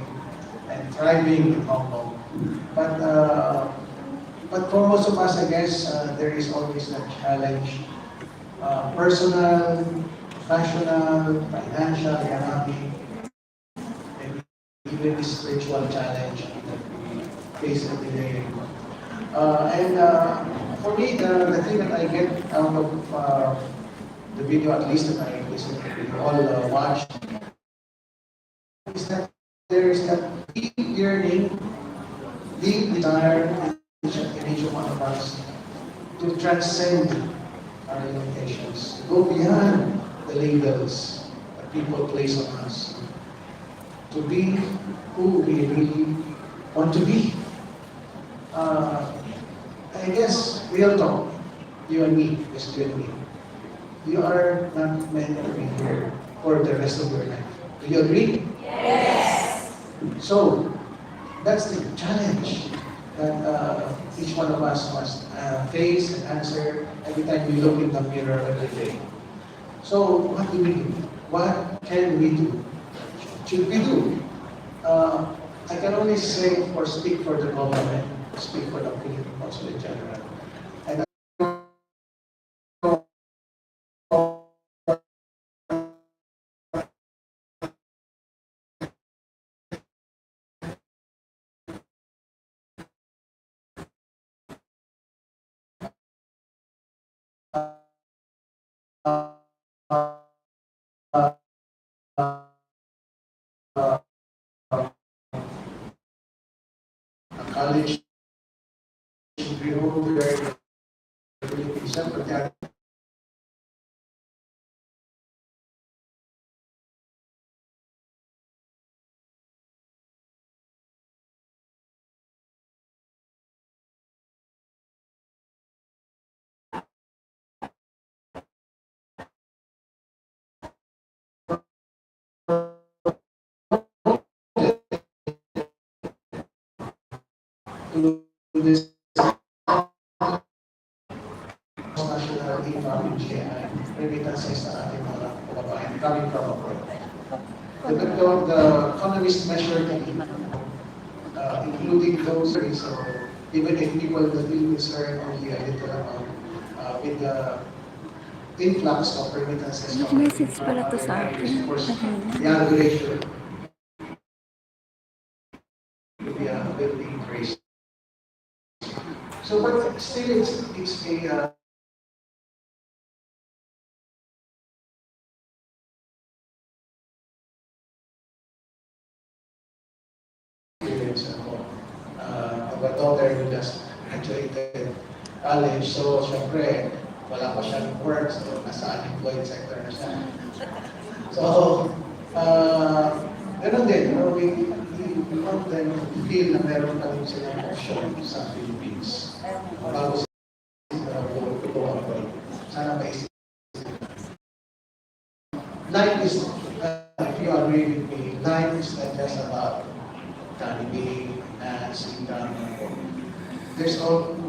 [SPEAKER 12] and thriving in Hong Kong. But for most of us, I guess, there is always that challenge. Personal, professional, financial, economic, and even the spiritual challenge that we face every day. For me, the thing that I get out of the video, at least that I listen to, we all watch, is that there is that deep yearning, deep desire in each one of us to transcend our limitations, to go beyond the labels that people place on us, to be who we really want to be. I guess, real talk, you and me, just you and me, you are not meant to be here for the rest of your life. Do you agree?
[SPEAKER 4] Yes.
[SPEAKER 12] So, that's the challenge that each one of us must face and answer every time we look in the mirror every day. So, what do we do? What can we do? Should we do? I can only say or speak for the government, speak for the Philippine Consulate General. And a college should be over there in the Philippines, but to this national income in GNI, remittances sa ating mga kababayan coming from abroad. The economists measure including those, so even if people in the Philippines earn only a little amount, with the influx of remittances from other countries, of course, the average will be a bit increase. So, but still, it's a experience ako. Our daughter who just graduated college, so syempre, wala pa siyang work, so nasa unemployed sector na siya. So, ganun din, we want them to feel na meron pa rin silang option sa Philippines. Bago sila go abroad. Sana maisip. Life is, if you agree with me, life is not just about economy, finance, income. There's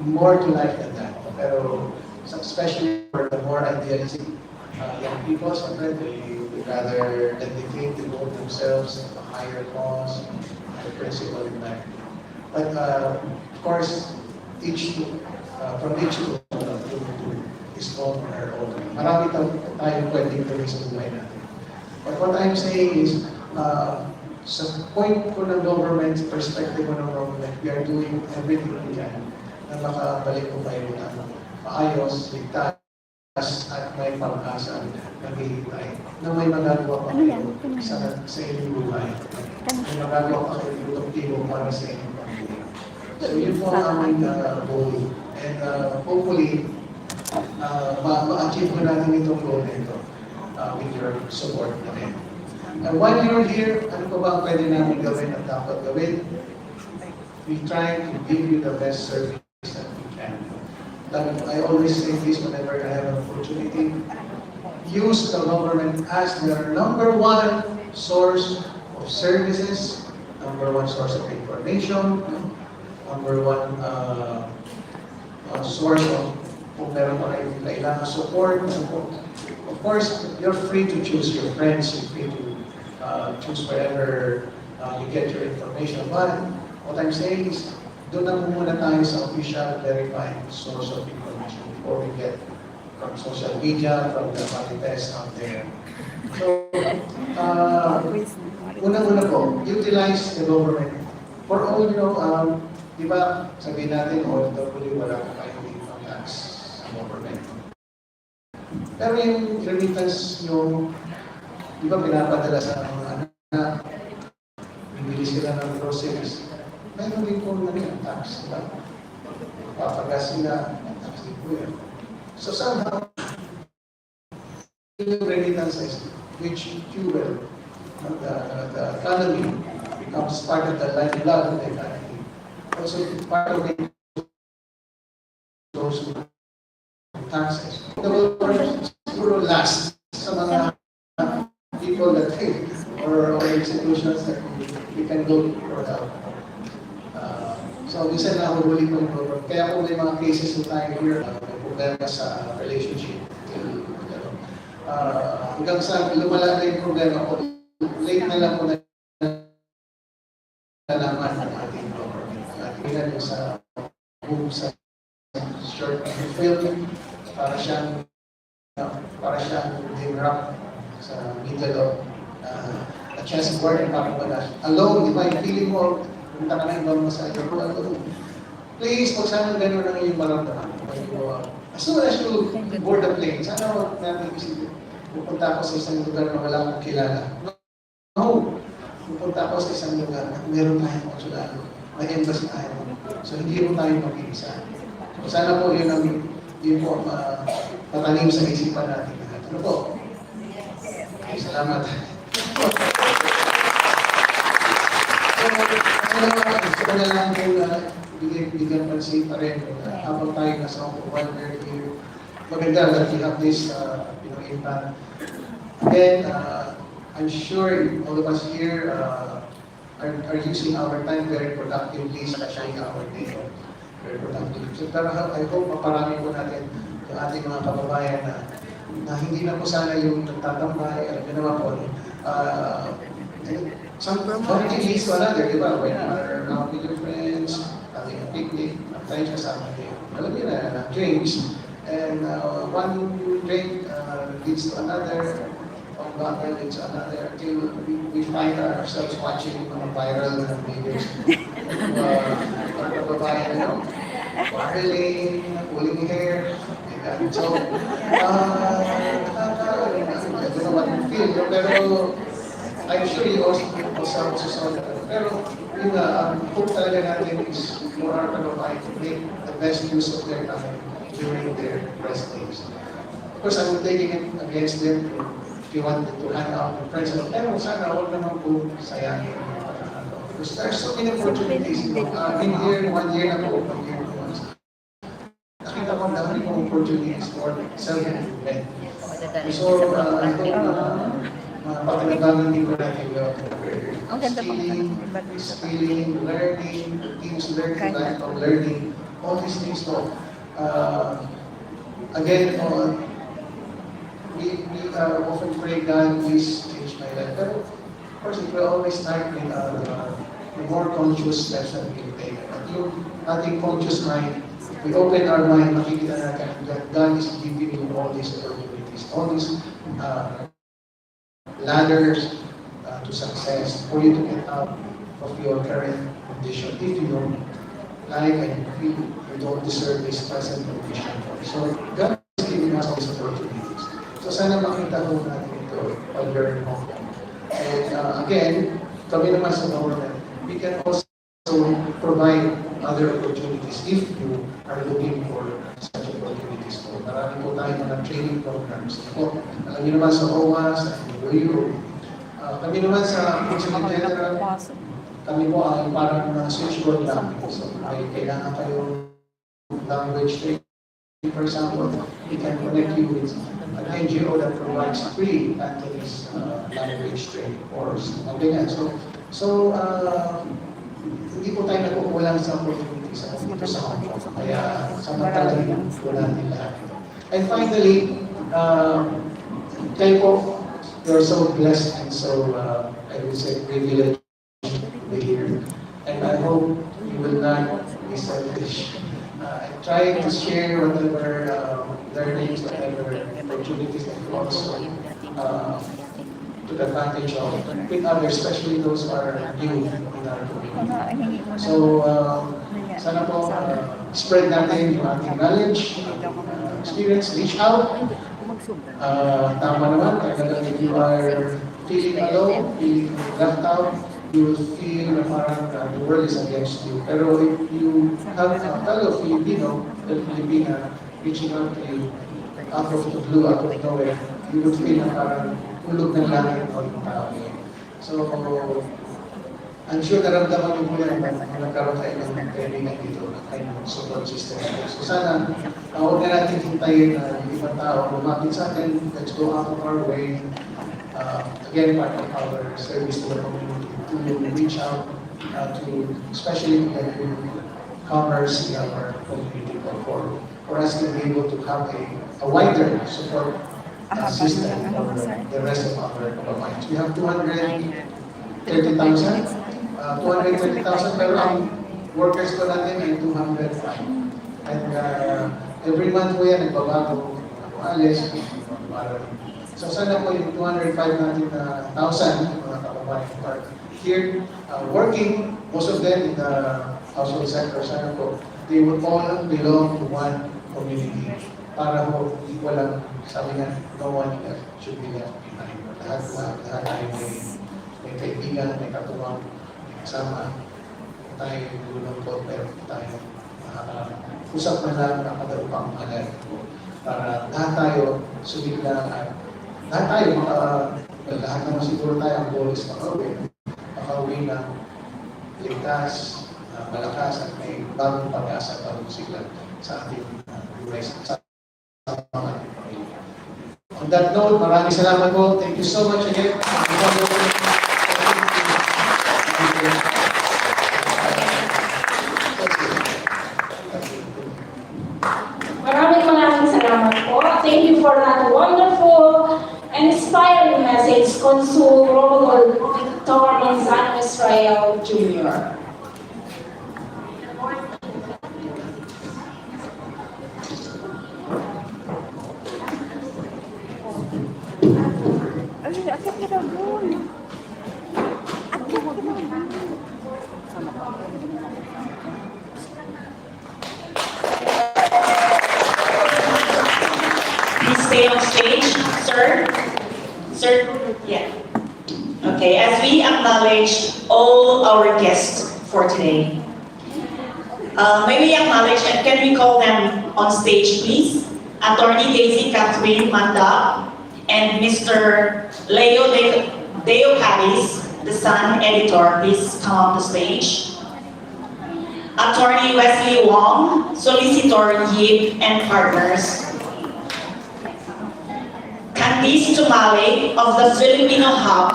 [SPEAKER 12] more to life than that. Pero, especially for the more idealistic young people, sometimes they would rather dedicate the goal themselves to a higher cause, the principle in life. But of course, from each to is called on her own. Marami tayong pwedeng gawin sa buhay natin. But what I'm saying is, sa point ko ng government, perspective ko ng government, we are doing everything we can na makabalik ko kayo na maayos, ligtas, at may pag-asa naghihintay na may magagawa pa kayo sa inyong buhay. May magagawa pa kayo produktibo para sa inyong pamilya. So yun po ang aming goal. And hopefully, ma-achieve ko natin itong goal nito with your support natin. While you're here, ano pa ba ang pwede namin gawin at dapat gawin? We try to give you the best service that we can. I always say this whenever I have an opportunity. Use the government as their number one source of services, number one source of information, number one source of kung meron pa kayong kailangan support. Of course, you're free to choose your friends, you're free to choose wherever you get your information. But what I'm saying is, doon na muna tayo sa official verified source of information before we get from social media, from the manifest out there. So, unang-una po, utilize the government. For all you know, di ba, sabihin natin, OFW, wala ka kayong income tax sa government. Pero yung remittance nyo, di ba pinapadala sa mga anak, bibili sila ng groceries, mayroon din po na rin tax, diba? Papagas sila, tax din po yan. So somehow, yung remittances, which fuel the economy, becomes part of the lifeblood of the economy. Also, part of it goes to taxes. The government siguro last sa mga people that think or institutions that we can go for help. So, minsan nahuli ko yung program. Kaya kung may mga cases na tayo here, may problema sa relationship. Hanggang sa lumala na yung problema ko, late na lang ko na nalaman ng ating government. Tingnan nyo sa short film, para siyang dinrap sa middle of a chessboard and parang wala. Alone, di ba? Yung feeling mo, punta ka na ibang masaya ko alone. Please, pag sana gano'n ang iyong maramdaman. As soon as you board the plane, sana huwag natin isipin, pupunta ako sa isang lugar na wala akong kilala. No! Pupunta ako sa isang lugar na meron tayong konsulado, may embassy tayo. So hindi mo tayo mag-iisa. So sana po yun po matanim sa isipan natin. Ano po? Okay, salamat. Gusto ko na lang po bigyan pansin pa rin habang tayo nasa one year. Maganda that we have this impact. Again, I'm sure all of us here are using our time very productively, especially our day. Very productively. So, pero I hope maparami po natin yung ating mga kababayan na hindi na po sana yung nagtatambay, alam niyo naman po, one thing leads to another, di ba? When you're out with your friends, having a picnic, tayo kasama kayo. Alam niyo na, drinks. And one drink leads to another, one bottle leads to another, until we find ourselves watching mga viral na videos. Mga kababayan, quarreling, pulling hair, and so, I don't know what you feel, pero I'm sure you also saw that. Pero yung hope talaga natin is for our kababayan to make the best use of their time during their rest days. Of course, I'm not taking it against them if you want to hang out with friends. Pero sana huwag naman po sayangin. Because there are so many opportunities. In here, 1 year na po, nakita ko ang dami kong opportunities for self-improvement. So, I hope mapakinabangan din ko natin yung skilling, learning, teams learning, lifelong learning, all these things. So, again, we often pray, God, please change my life. But of course, it will always start with the more conscious steps that we can take. At yung ating conscious mind, we open our mind, makikita natin that God is giving you all these opportunities, all these ladders to success for you to get out of your current condition. If you don't like and you feel you don't deserve this present condition. So God is giving has all these opportunities. So sana makita po natin ito while we're in Hong Kong. And again, kami naman sa government, we can also provide other opportunities if you are looking for such opportunities po. Marami po tayo mga training programs po. Alam niyo naman sa OWA, sa Europe, kami naman sa Consulate General, kami po ay parang mga switchboard lang. So may kailangan kayong language training. For example, we can connect you with an NGO that provides free Cantonese language training course. Ganyan. So hindi po tayo nagkukulang sa opportunities dito sa Hong Kong. Kaya samantalahin po natin lahat ito. And finally, kayo po, you're so blessed and so, I would say, privileged to be here. And I hope you will not be selfish. And try to share whatever learnings, whatever opportunities that you also took advantage of with others, especially those who are new in our community. So, sana po spread natin yung ating knowledge, experience, reach out. Tama naman, talagang if you are feeling alone, feeling left out, you will feel na parang the world is against you. Pero if you have a fellow Filipino, the Filipina, reaching out to you out of the blue, out of nowhere, you would feel na parang ulog ng langit o yung tao yun. So, I'm sure naramdaman niyo po yan na nagkaroon tayo ng kaibigan dito, kayo ng support system. So sana, huwag na natin hintayin na yung ibang tao lumapit sa atin, let's go out of our way. Again, part of our service to the community, to reach out to, especially the newcomers in our community, for us to be able to have a wider support system for the rest of our communities. We have 230,000 pero ang workers ko natin ay 205. And every month po yan, nagbabago, alis, so sana po yung 205 natin na 1,000 mga kababayan who are here working, most of them in the household sector, sana po, they would all belong to one community para po walang, sabi nga, no one should be left behind. Lahat tayo may kaibigan, may katuwang, may kasama, tayo lulungkot, pero tayo usap na lang nakadalupang alay po para lahat tayo sumigla at lahat tayo lahat naman siguro tayo ang goal is makauwi ng ligtas, malakas at may bagong pag-asa, bagong sigla sa ating buhay sa mga pamilya. On that note, maraming salamat po. Thank you so much again.
[SPEAKER 6] Maraming salamat po. Thank you for that wonderful and inspiring message, Consul Robert Victor Manzano Israel Jr.
[SPEAKER 3] Please stay on stage, sir. Sir, yeah. Okay, as we acknowledge all our guests for today, may we acknowledge and can we call them on stage, please? Attorney Daisy Catherine Manda and Mr. Leo Deo Paris, the Sun editor, please come on the stage. Attorney Wesley Wong, Solicitor Yip and Partners. Candice Tumale of the Filipino Hub.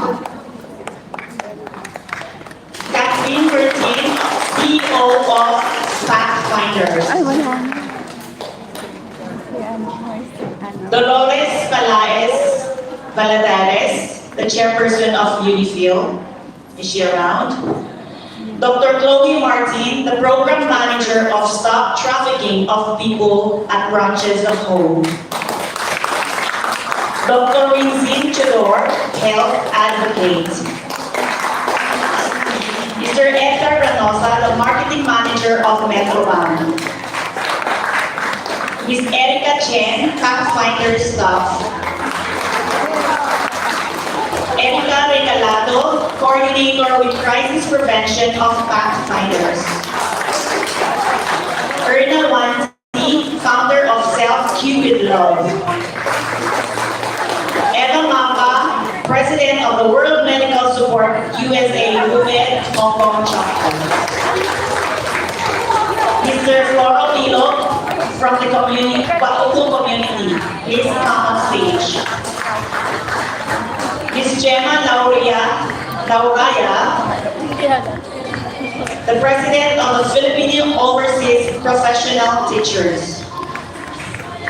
[SPEAKER 3] Catherine Bertin, CEO of Pathfinders. Dolores Palaez Valadares, the chairperson of Unifil. Is she around? Dr. Chloe Martin, the program manager of Stop Trafficking of People at Branches of Hope. Dr. Rinzin Chodor, health advocate. Mr. Edgar Ranosa, the marketing manager of Metrobank. Miss Erica Chen, Pathfinder Staff. Erica Recalado, Coordinator with Crisis Prevention of Pathfinders. Erna Wanti, Founder of Self-Q with Love. Eva Mapa, President of the World Medical Support USA WMED Hong Kong chapter. Mr. Floral Tilo from the community, Batutu community, please come on stage. Ms. Gemma Lauraya, the President of the Filipino Overseas Professional Teachers.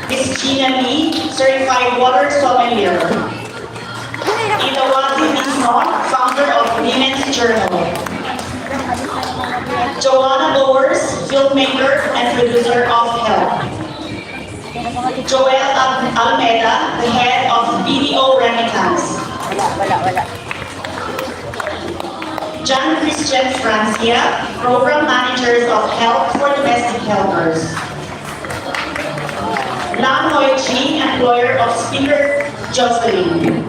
[SPEAKER 3] Ms. Gina Lee, Certified Water Sommelier. Inawati Bisno, Founder of Women's Journal. Joanna Bowers, Filmmaker and Producer of Health. Joel Almeida, the Head of BDO Remittance. John Christian Francia, Program Managers of Health for Domestic Helpers. Lam Hoi Chi, Employer of Speaker Jocelyn.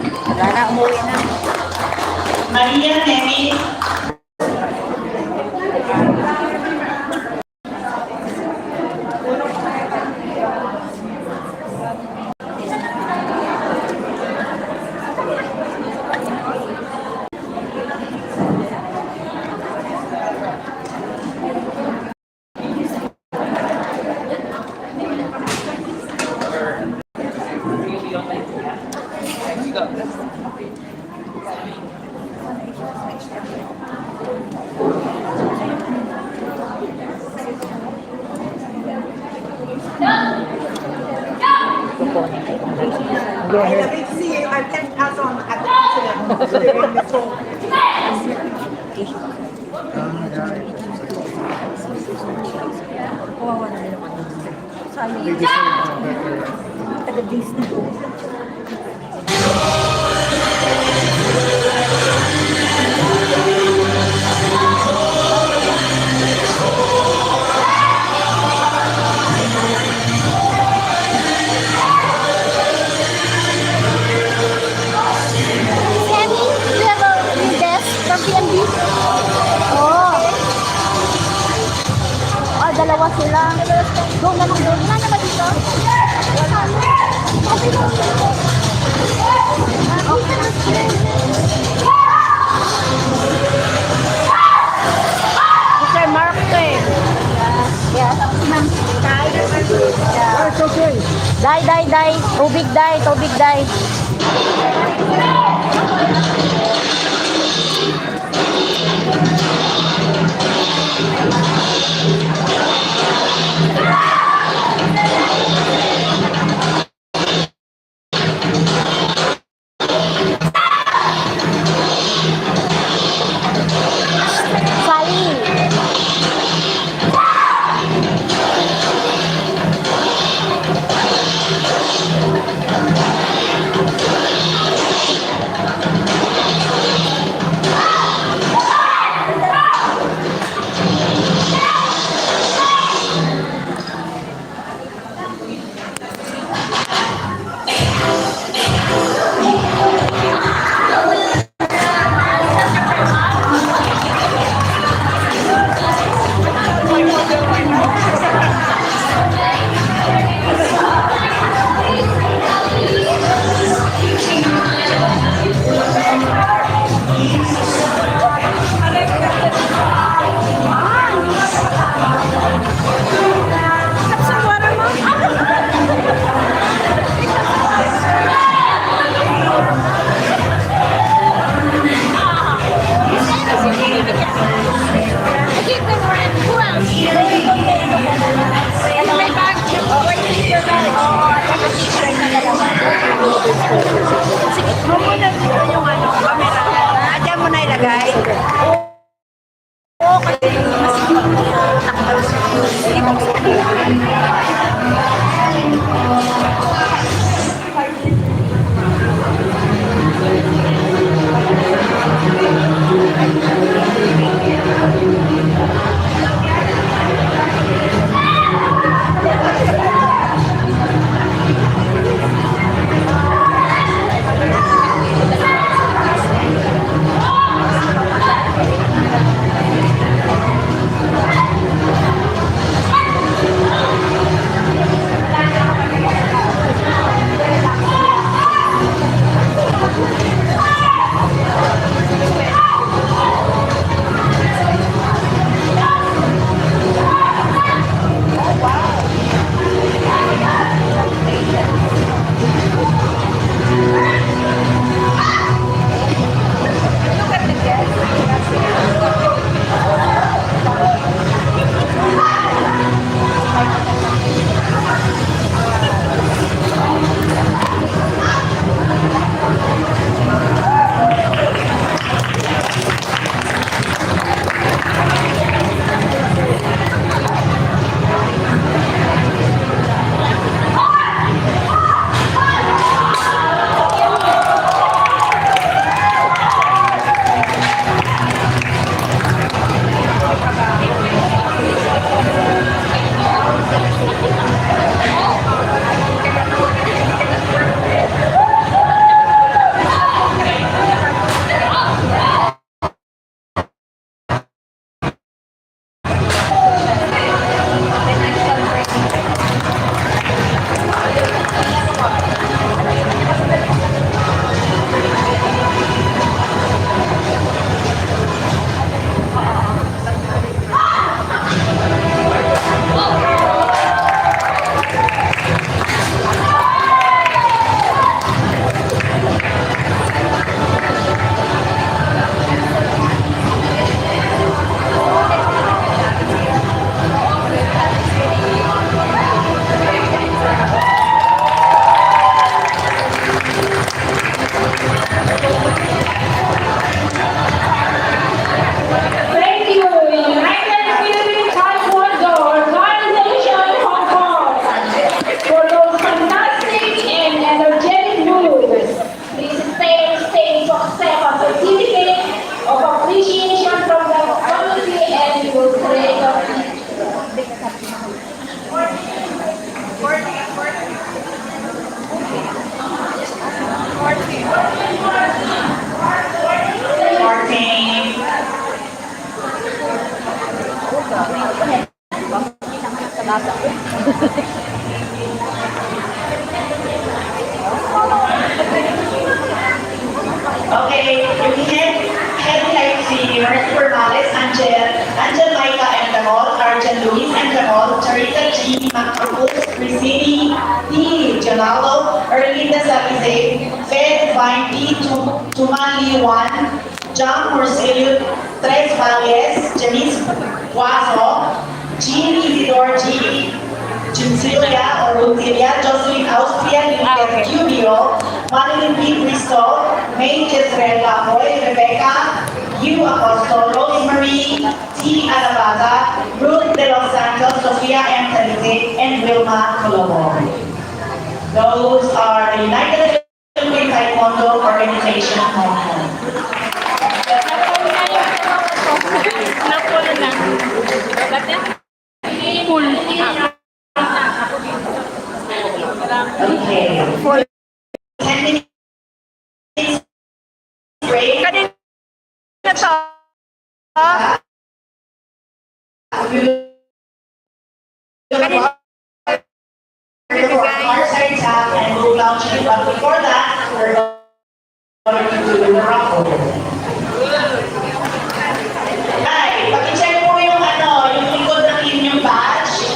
[SPEAKER 3] Maria Nemi,
[SPEAKER 13] dalawa sila. Go na lang doon. Wala na ba dito? Wala. Okay lang. Mr. Mark eh. Yes. It's okay. Die. Tubig die.
[SPEAKER 3] Camol, Charita G. Macapus, Crisini T. Gianalo, Erlinda Sabize, Fed Vine P. Tumali 1, John Morcelio, Tres Valles, Janice Guazo, Jean Isidore G. Chinsilia or Rutilia, Jocelyn Austria, Lilian Cubio, Madeline P. Bristol, May Jezreel Lapoy, Rebecca, U. Apostol, Rosemary T. Alabata, Ruth De Los Santos, Sofia M. Talite, and Wilma Colombo. Those are the United Philippine Taekwondo Organization Hong Kong. Okay. For 10 minutes break.
[SPEAKER 13] Kanina to.
[SPEAKER 3] And we'll launch it, but before that, we're going to do the raffle. Ay, paki-check po yung yung likod ng inyong badge.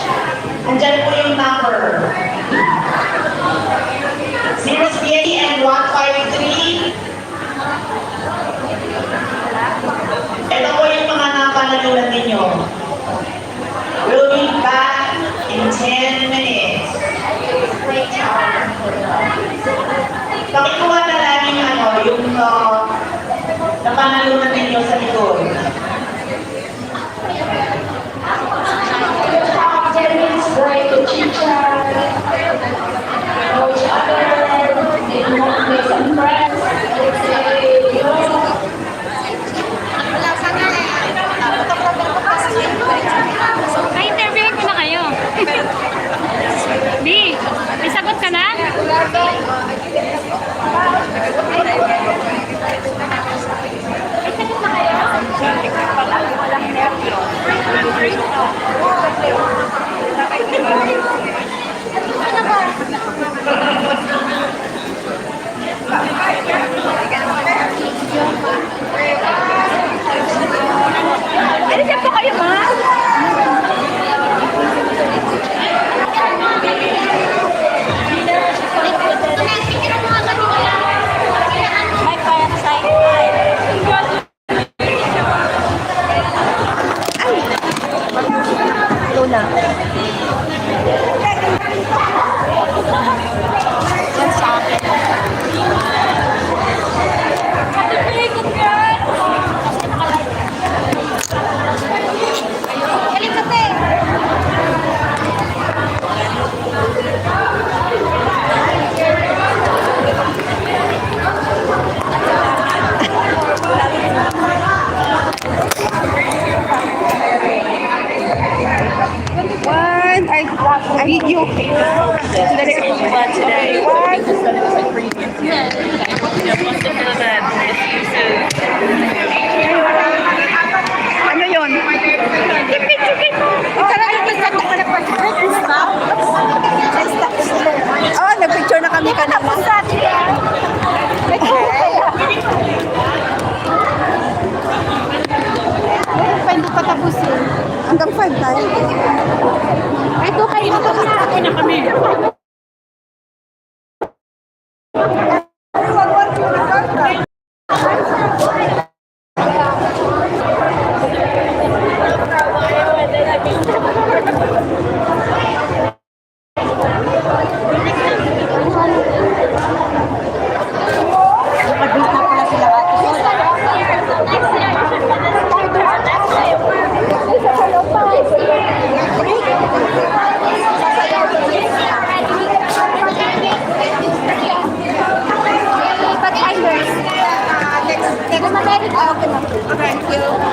[SPEAKER 3] Andyan po yung number. 080 and 153. Ito po yung mga napanalunan ninyo. We'll be back in 10 minutes. Pakikuha na lang yung napanalunan ninyo sa likod.
[SPEAKER 6] 10 minutes break to chit-chat, know each other, make some friends,
[SPEAKER 13] Ay, interviewin ko na kayo. B, may sagot ka na? Alisin po kayo, ma. May fireside. Luna. Yan sa akin. One, I video. Today. Ano yun? Oh, nag-picture na kami kanina. Hindi pa tapusin. Hanggang 5 tayo. Ito kayo na kami. Thank you.